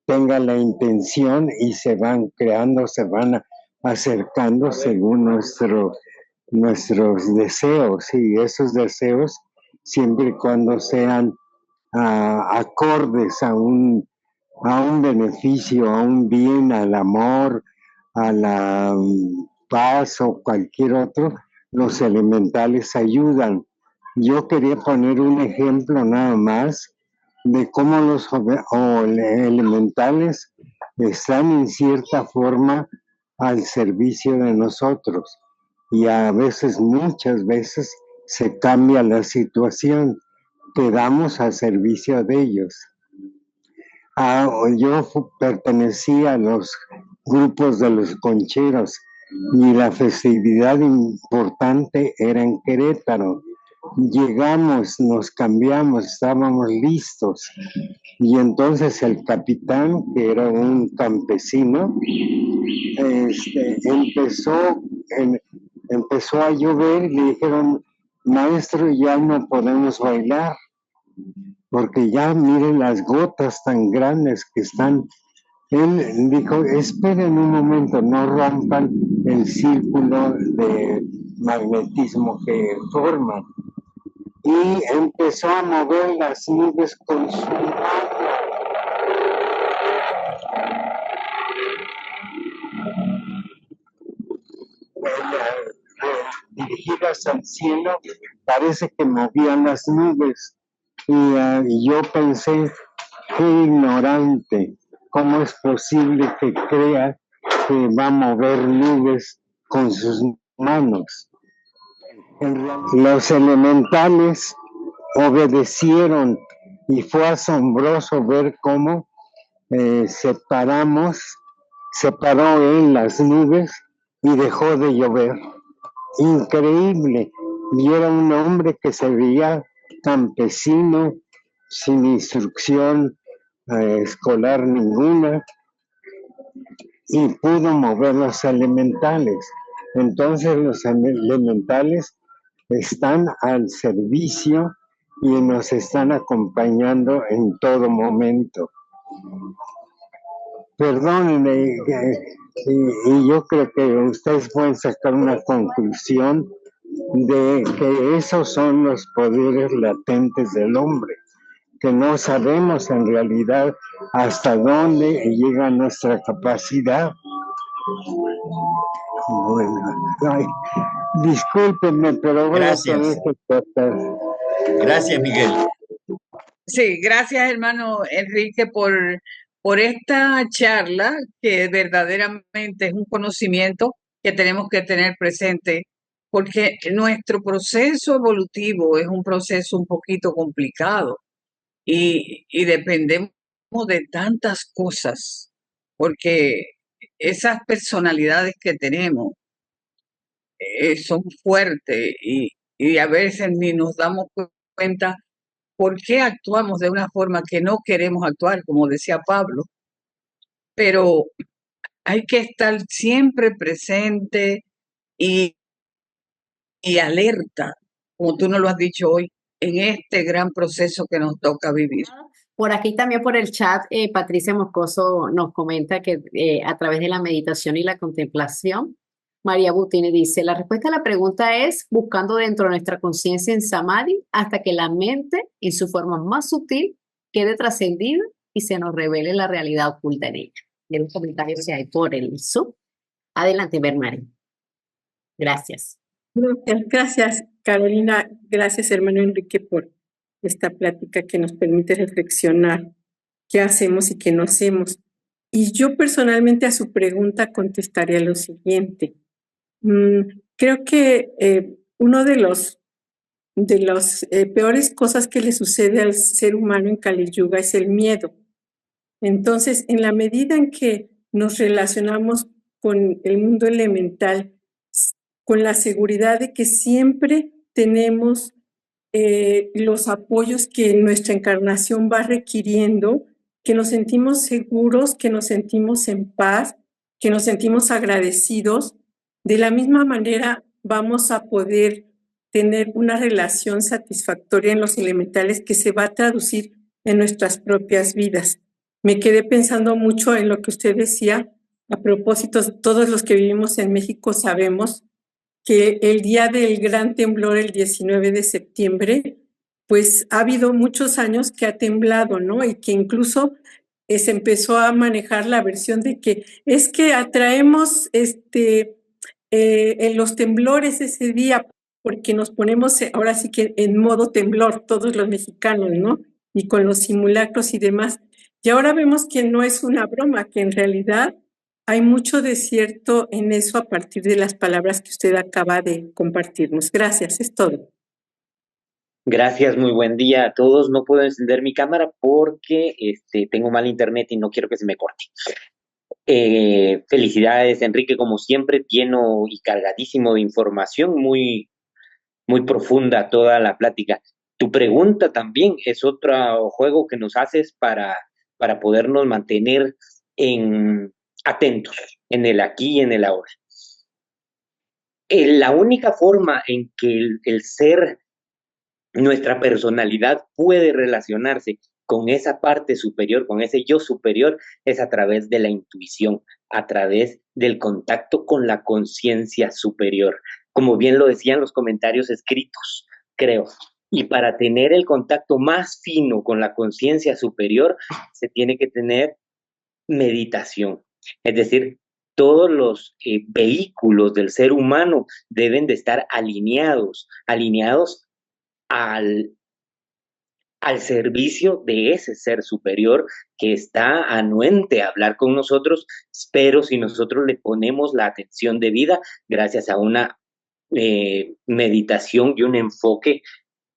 tenga la intención y se van creando, se van acercando según nuestros deseos, y esos deseos siempre y cuando sean acordes a un beneficio, a un bien, al amor, a la paz o cualquier otro, los elementales ayudan. Yo quería poner un ejemplo nada más de cómo los elementales están en cierta forma al servicio de nosotros, y a veces, muchas veces, se cambia la situación, quedamos al servicio de ellos. Yo pertenecía a los grupos de los concheros y la festividad importante era en Querétaro. Llegamos, nos cambiamos, estábamos listos, y entonces el capitán, que era un campesino, empezó a llover y le dijeron: maestro, ya no podemos bailar, porque ya miren las gotas tan grandes que están. Él dijo: esperen un momento, no rompan el círculo de magnetismo que forman. Y empezó a mover las nubes con su mano. Dirigidas al cielo, parece que movían las nubes. Y yo pensé: qué ignorante, ¿cómo es posible que crea que va a mover nubes con sus manos? Los elementales obedecieron, y fue asombroso ver cómo separó él las nubes y dejó de llover. Increíble. Y era un hombre que se veía campesino, sin instrucción escolar ninguna, y pudo mover los elementales. Entonces los elementales están al servicio y nos están acompañando en todo momento. Perdónenme, y yo creo que ustedes pueden sacar una conclusión de que esos son los poderes latentes del hombre, que no sabemos en realidad hasta dónde llega nuestra capacidad. Bueno, discúlpenme, pero voy a tener que tratar. Gracias, Miguel. Sí, gracias, hermano Enrique, por esta charla, que verdaderamente es un conocimiento que tenemos que tener presente, porque nuestro proceso evolutivo es un proceso un poquito complicado y dependemos de tantas cosas, porque esas personalidades que tenemos son fuertes, y a veces ni nos damos cuenta por qué actuamos de una forma que no queremos actuar, como decía Pablo. Pero hay que estar siempre presente y, y alerta, como tú nos lo has dicho hoy, en este gran proceso que nos toca vivir. Por aquí también por el chat, Patricia Moscoso nos comenta que a través de la meditación y la contemplación, María Butini dice: la respuesta a la pregunta es buscando dentro de nuestra conciencia en Samadhi hasta que la mente, en su forma más sutil, quede trascendida y se nos revele la realidad oculta en ella. Y un comentario que hay por el Zoom. Adelante, Bermari. Gracias. Gracias, Carolina. Gracias, hermano Enrique, por esta plática que nos permite reflexionar qué hacemos y qué no hacemos. Y yo personalmente a su pregunta contestaría lo siguiente. Creo que uno de los de las peores cosas que le sucede al ser humano en Kali Yuga es el miedo. Entonces, en la medida en que nos relacionamos con el mundo elemental, con la seguridad de que siempre tenemos los apoyos que nuestra encarnación va requiriendo, que nos sentimos seguros, que nos sentimos en paz, que nos sentimos agradecidos, de la misma manera vamos a poder tener una relación satisfactoria en los elementales que se va a traducir en nuestras propias vidas. Me quedé pensando mucho en lo que usted decía. A propósito, todos los que vivimos en México sabemos que el día del gran temblor, el 19 de septiembre, pues ha habido muchos años que ha temblado, ¿no? Y que incluso se empezó a manejar la versión de que es que atraemos en los temblores ese día porque nos ponemos ahora sí que en modo temblor todos los mexicanos, ¿no? Y con los simulacros y demás. Y ahora vemos que no es una broma, que en realidad hay mucho de cierto en eso a partir de las palabras que usted acaba de compartirnos. Gracias, es todo. Gracias, muy buen día a todos. No puedo encender mi cámara porque tengo mal internet y no quiero que se me corte. Felicidades, Enrique, como siempre, lleno y cargadísimo de información, muy, muy profunda toda la plática. Tu pregunta también es otro juego que nos haces para podernos mantener atentos en el aquí y en el ahora. La única forma en que el ser, nuestra personalidad puede relacionarse con esa parte superior, con ese yo superior, es a través de la intuición, a través del contacto con la conciencia superior, como bien lo decían los comentarios escritos, creo. Y para tener el contacto más fino con la conciencia superior, se tiene que tener meditación. Es decir, todos los vehículos del ser humano deben de estar alineados al servicio de ese ser superior que está anuente a hablar con nosotros, pero si nosotros le ponemos la atención debida, gracias a una meditación y un enfoque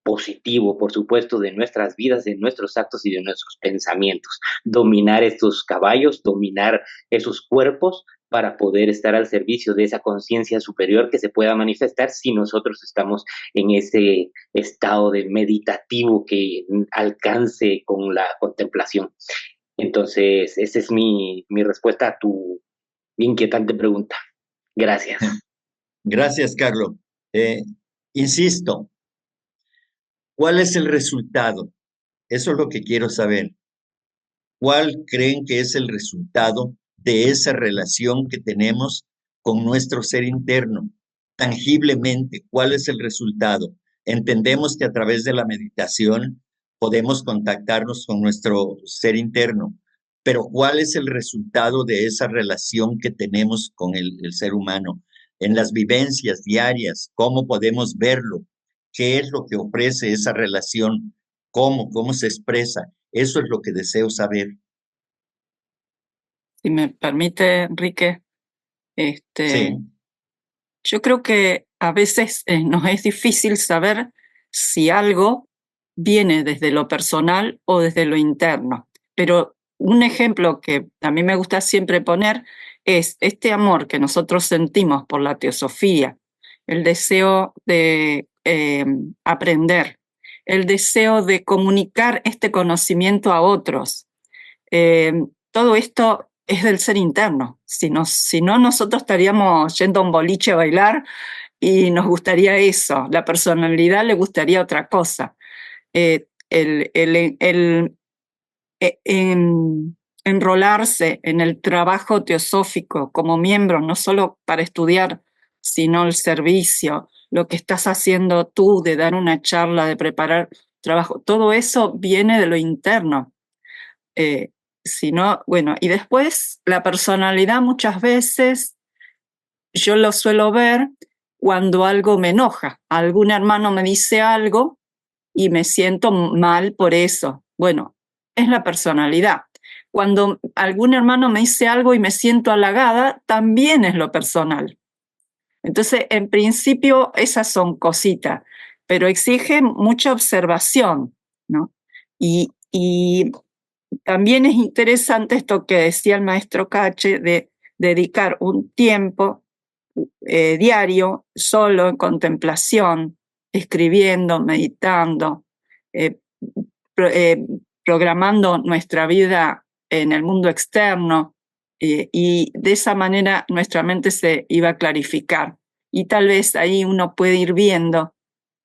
positivo, por supuesto, de nuestras vidas, de nuestros actos y de nuestros pensamientos. Dominar estos caballos, dominar esos cuerpos para poder estar al servicio de esa conciencia superior que se pueda manifestar si nosotros estamos en ese estado de meditativo que alcance con la contemplación. Entonces, esa es mi respuesta a tu inquietante pregunta. Gracias. Gracias, Carlos. Insisto, ¿cuál es el resultado? Eso es lo que quiero saber. ¿Cuál creen que es el resultado de esa relación que tenemos con nuestro ser interno? Tangiblemente, ¿cuál es el resultado? Entendemos que a través de la meditación podemos contactarnos con nuestro ser interno, pero ¿cuál es el resultado de esa relación que tenemos con el ser humano? En las vivencias diarias, ¿cómo podemos verlo? ¿Qué es lo que ofrece esa relación? ¿Cómo se expresa? Eso es lo que deseo saber. Si me permite, Enrique, Sí. yo creo que a veces nos es difícil saber si algo viene desde lo personal o desde lo interno. Pero un ejemplo que a mí me gusta siempre poner es este amor que nosotros sentimos por la teosofía, el deseo de aprender, el deseo de comunicar este conocimiento a otros. Todo esto es del ser interno. Si no, nosotros estaríamos yendo a un boliche a bailar y nos gustaría eso. La personalidad le gustaría otra cosa. Enrolarse en el trabajo teosófico como miembro, no solo para estudiar, sino el servicio, lo que estás haciendo tú de dar una charla, de preparar trabajo, todo eso viene de lo interno. Bueno, y después la personalidad muchas veces yo lo suelo ver cuando algo me enoja. Algún hermano me dice algo y me siento mal por eso. Bueno, es la personalidad. Cuando algún hermano me dice algo y me siento halagada, también es lo personal. Entonces, en principio, esas son cositas, pero exige mucha observación, ¿no? Y también es interesante esto que decía el maestro Cache de dedicar un tiempo diario solo en contemplación, escribiendo, meditando, programando nuestra vida en el mundo externo, y de esa manera nuestra mente se iba a clarificar. Y tal vez ahí uno puede ir viendo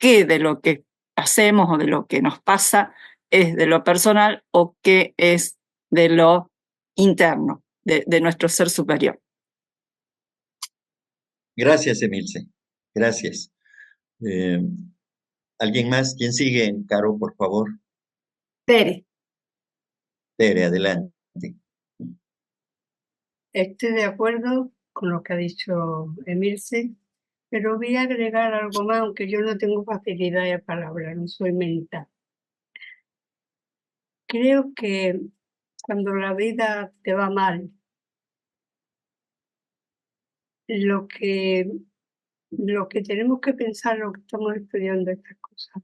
qué de lo que hacemos o de lo que nos pasa es de lo personal o qué es de lo interno, de nuestro ser superior. Gracias, Emilce. Gracias. ¿Alguien más? ¿Quién sigue, Caro, por favor? Tere. Tere, adelante. Estoy de acuerdo con lo que ha dicho Emilce, pero voy a agregar algo más, aunque yo no tengo facilidad de palabra, no soy mental. Creo que cuando la vida te va mal, lo que tenemos que pensar, lo que estamos estudiando estas cosas,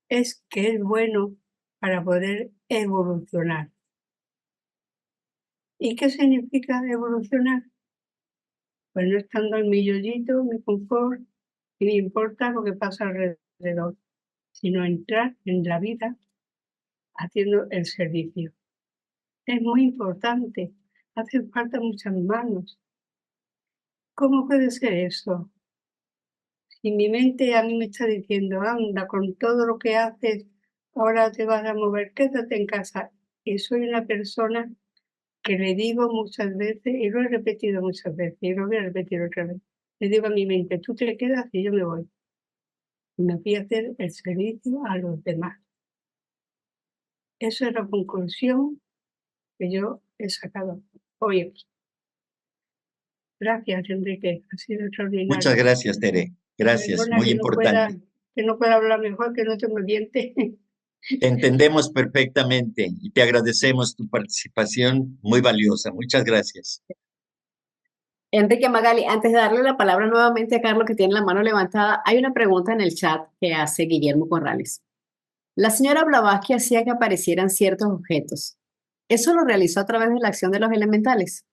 es que es bueno para poder evolucionar. ¿Y qué significa evolucionar? Pues no estando en mi yoyito, mi confort, y me importa lo que pasa alrededor, sino entrar en la vida haciendo el servicio. Es muy importante, hacen falta muchas manos. ¿Cómo puede ser eso? Si mi mente a mí me está diciendo, anda, con todo lo que haces, ahora te vas a mover, quédate en casa. Y soy una persona que le digo muchas veces, y lo he repetido muchas veces, y lo voy a repetir otra vez. Le digo a mi mente, tú te quedas y yo me voy. Y me voy a hacer el servicio a los demás. Esa es la conclusión que yo he sacado hoy. Gracias, Enrique. Ha sido extraordinario. Muchas gracias, Tere. Gracias, Perdona muy que importante. que no pueda hablar mejor, que no tengo dientes. Te entendemos perfectamente y te agradecemos tu participación muy valiosa. Muchas gracias. Enrique Magali, antes de darle la palabra nuevamente a Carlos, que tiene la mano levantada, hay una pregunta en el chat que hace Guillermo Corrales. La señora Blavatsky hacía que aparecieran ciertos objetos. ¿Eso lo realizó a través de la acción de los elementales?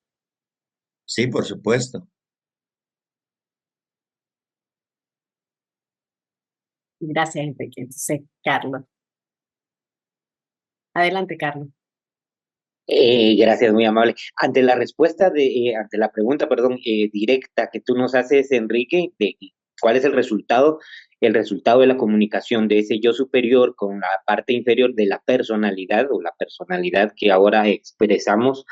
Sí, por supuesto. Gracias, Enrique. Entonces, Carlos. Adelante, Carlos. Gracias, muy amable. Ante la respuesta ante la pregunta, perdón, directa que tú nos haces, Enrique, de cuál es el resultado de la comunicación de ese yo superior con la parte inferior de la personalidad o la personalidad que ahora expresamos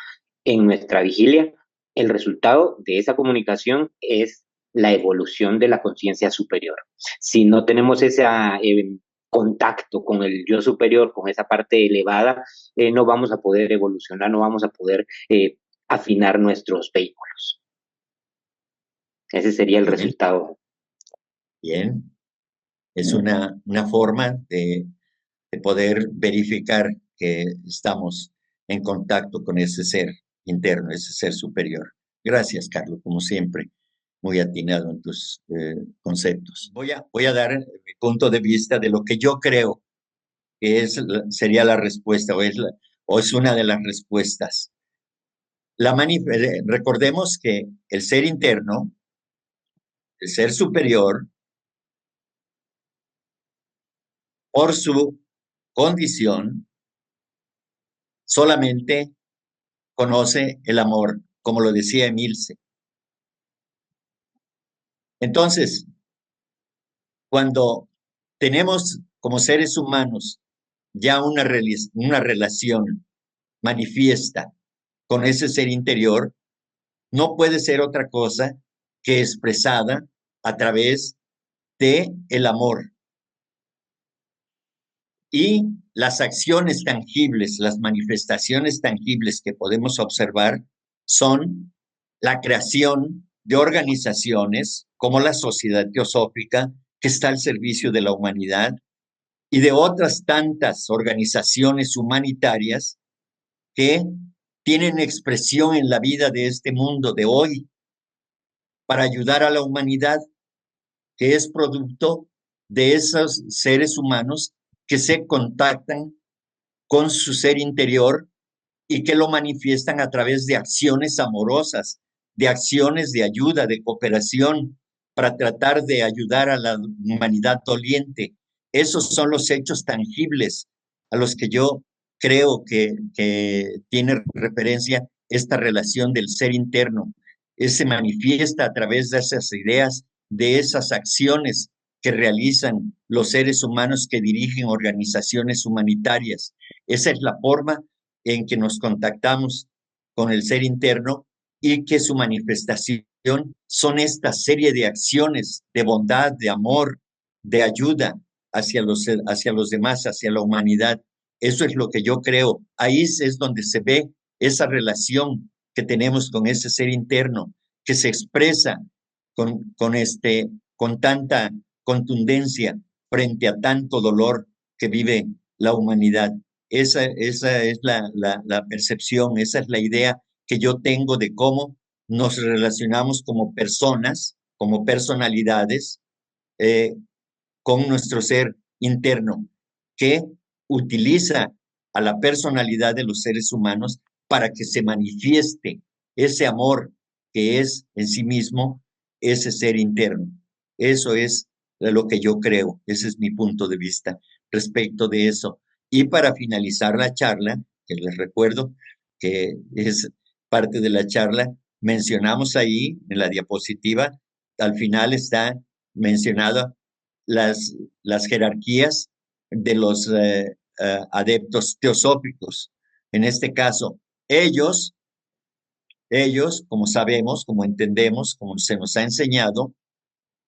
en nuestra vigilia, el resultado de esa comunicación es la evolución de la conciencia superior. Si no tenemos esa contacto con el yo superior, con esa parte elevada, no vamos a poder evolucionar, no vamos a poder afinar nuestros vehículos. Ese sería el resultado. Bien. Es una forma de poder verificar que estamos en contacto con ese ser interno, ese ser superior. Gracias, Carlos, como siempre, muy atinado en tus conceptos. Voy a dar mi punto de vista de lo que yo creo que sería la respuesta o es una de las respuestas. Recordemos que el ser interno, el ser superior, por su condición, solamente conoce el amor, como lo decía Emilce. Entonces, cuando tenemos como seres humanos ya una relación manifiesta con ese ser interior, no puede ser otra cosa que expresada a través de el amor. Y las acciones tangibles, las manifestaciones tangibles que podemos observar son la creación de organizaciones como la Sociedad Teosófica, que está al servicio de la humanidad, y de otras tantas organizaciones humanitarias que tienen expresión en la vida de este mundo de hoy para ayudar a la humanidad. que es producto de esos seres humanos que se contactan con su ser interior y que lo manifiestan a través de acciones amorosas, de acciones de ayuda, de cooperación, para tratar de ayudar a la humanidad doliente. Esos son los hechos tangibles a los que yo creo que tiene referencia esta relación del ser interno. Se manifiesta a través de esas ideas, de esas acciones que realizan los seres humanos que dirigen organizaciones humanitarias. Esa es la forma en que nos contactamos con el ser interno y que su manifestación son esta serie de acciones de bondad, de amor, de ayuda hacia los demás, hacia la humanidad. Eso es lo que yo creo. Ahí es donde se ve esa relación que tenemos con ese ser interno, que se expresa con tanta contundencia frente a tanto dolor que vive la humanidad. Esa es la percepción, esa es la idea que yo tengo de cómo nos relacionamos como personas, como personalidades, con nuestro ser interno, que utiliza a la personalidad de los seres humanos para que se manifieste ese amor que es en sí mismo ese ser interno. Eso es lo que yo creo, ese es mi punto de vista respecto de eso. Y para finalizar la charla, que les recuerdo que es parte de la charla, mencionamos ahí en la diapositiva, al final está mencionada las jerarquías de los adeptos teosóficos. En este caso, ellos, como sabemos, como entendemos, como se nos ha enseñado,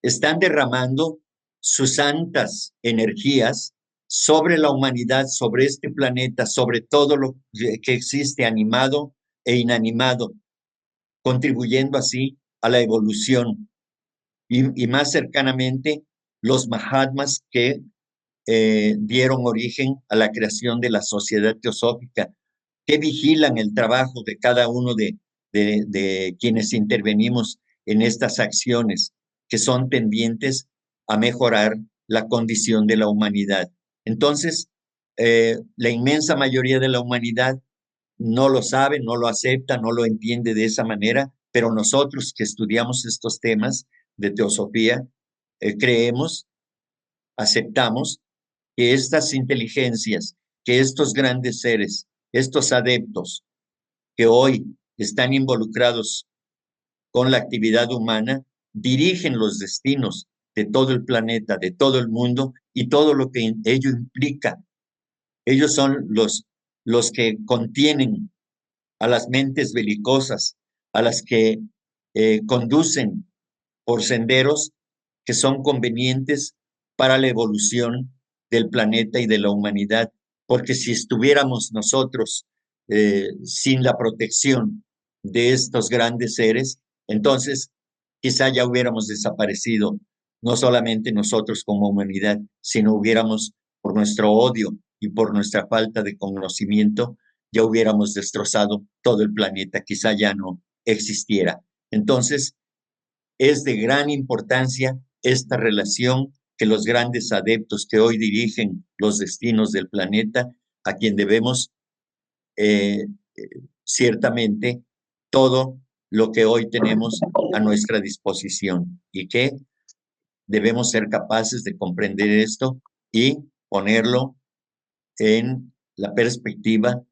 están derramando sus santas energías sobre la humanidad, sobre este planeta, sobre todo lo que existe animado e inanimado, contribuyendo así a la evolución. Y más cercanamente, los Mahatmas que dieron origen a la creación de la sociedad teosófica, que vigilan el trabajo de cada uno de quienes intervenimos en estas acciones, que son tendientes a mejorar la condición de la humanidad. Entonces, la inmensa mayoría de la humanidad no lo sabe, no lo acepta, no lo entiende de esa manera, pero nosotros que estudiamos estos temas de teosofía, creemos, aceptamos que estas inteligencias, que estos grandes seres, estos adeptos que hoy están involucrados con la actividad humana, dirigen los destinos de todo el planeta, de todo el mundo y todo lo que ello implica. Ellos son los que contienen a las mentes belicosas, a las que conducen por senderos que son convenientes para la evolución del planeta y de la humanidad, porque si estuviéramos nosotros sin la protección de estos grandes seres, entonces quizá ya hubiéramos desaparecido, no solamente nosotros como humanidad, sino hubiéramos, por nuestro odio y por nuestra falta de conocimiento, ya hubiéramos destrozado todo el planeta, quizá ya no existiera. Entonces, es de gran importancia esta relación que los grandes adeptos que hoy dirigen los destinos del planeta, a quien debemos ciertamente todo lo que hoy tenemos a nuestra disposición y que debemos ser capaces de comprender esto y ponerlo en la perspectiva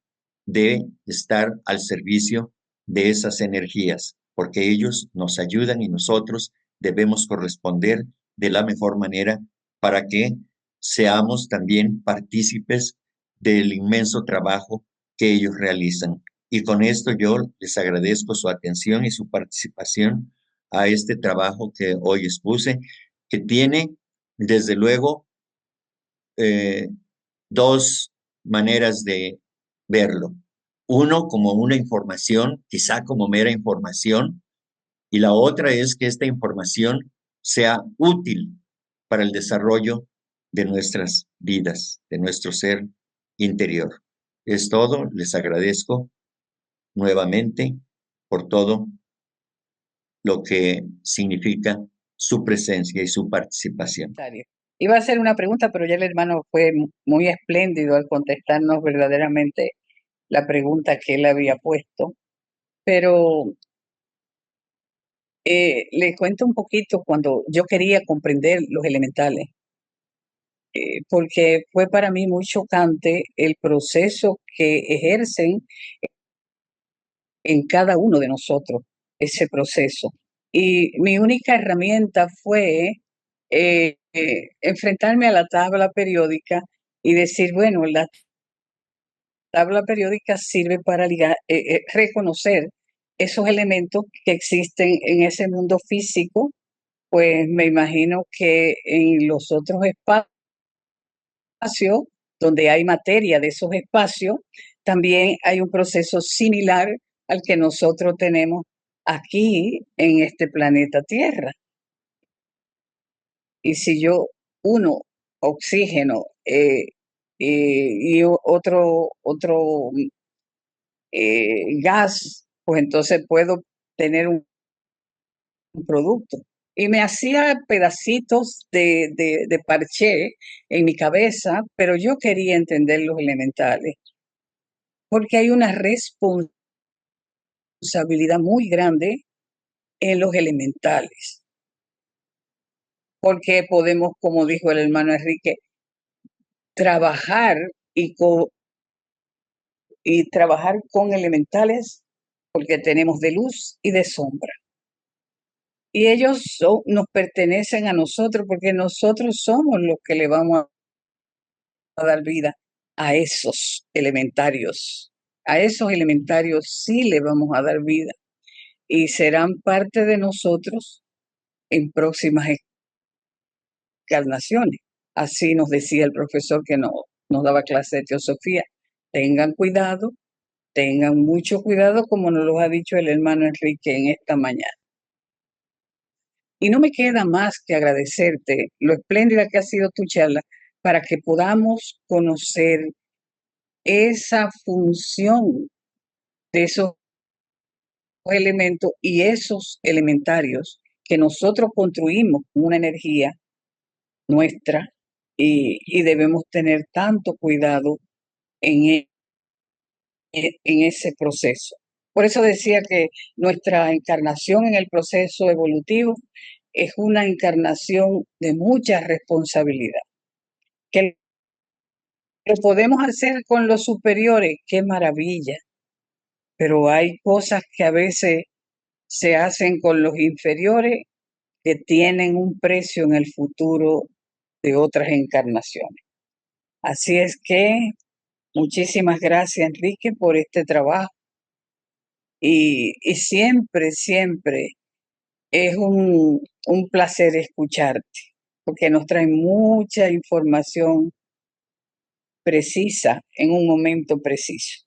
de estar al servicio de esas energías, porque ellos nos ayudan y nosotros debemos corresponder de la mejor manera para que seamos también partícipes del inmenso trabajo que ellos realizan. Y con esto yo les agradezco su atención y su participación a este trabajo que hoy expuse, que tiene, desde luego, dos maneras de verlo. Uno, como una información, quizá como mera información, y la otra es que esta información sea útil para el desarrollo de nuestras vidas, de nuestro ser interior. Es todo, les agradezco nuevamente por todo lo que significa su presencia y su participación. Iba a hacer una pregunta, pero ya el hermano fue muy espléndido al contestarnos verdaderamente la pregunta que él había puesto. Pero les cuento un poquito cuando yo quería comprender los elementales, porque fue para mí muy chocante el proceso que ejercen en cada uno de nosotros, ese proceso. Y mi única herramienta fue enfrentarme a la tabla periódica y decir, bueno, la tabla periódica sirve para reconocer esos elementos que existen en ese mundo físico, pues me imagino que en los otros espacios donde hay materia de esos espacios, también hay un proceso similar al que nosotros tenemos aquí en este planeta Tierra. Y si yo uno oxígeno y otro gas, pues entonces puedo tener un producto. Y me hacía pedacitos de parché en mi cabeza, pero yo quería entender los elementales, porque hay una responsabilidad muy grande en los elementales, porque podemos, como dijo el hermano Enrique, trabajar y trabajar con elementales, porque tenemos de luz y de sombra. Y ellos nos pertenecen a nosotros porque nosotros somos los que le vamos a dar vida a esos elementarios. A esos elementarios sí le vamos a dar vida y serán parte de nosotros en próximas encarnaciones. Así nos decía el profesor que nos daba clase de teosofía. Tengan cuidado, tengan mucho cuidado, como nos lo ha dicho el hermano Enrique en esta mañana. Y no me queda más que agradecerte lo espléndida que ha sido tu charla para que podamos conocer esa función de esos elementos y esos elementarios que nosotros construimos con una energía nuestra y debemos tener tanto cuidado en ese proceso. Por eso decía que nuestra encarnación en el proceso evolutivo es una encarnación de mucha responsabilidad. Que lo podemos hacer con los superiores, qué maravilla, pero hay cosas que a veces se hacen con los inferiores que tienen un precio en el futuro de otras encarnaciones. Así es que muchísimas gracias, Enrique, por este trabajo. Y siempre, siempre es un placer escucharte, porque nos trae mucha información precisa en un momento preciso.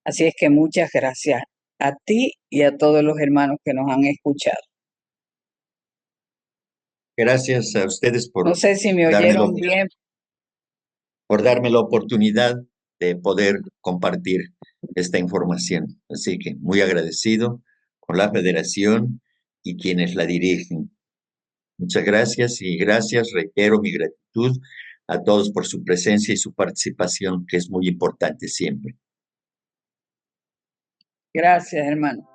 Así es que muchas gracias a ti y a todos los hermanos que nos han escuchado. Gracias a ustedes por No sé si me oyeron bien. Por darme la oportunidad de poder compartir esta información. Así que muy agradecido con la Federación y quienes la dirigen. Muchas gracias y gracias, reitero mi gratitud a todos por su presencia y su participación, que es muy importante siempre. Gracias, hermano.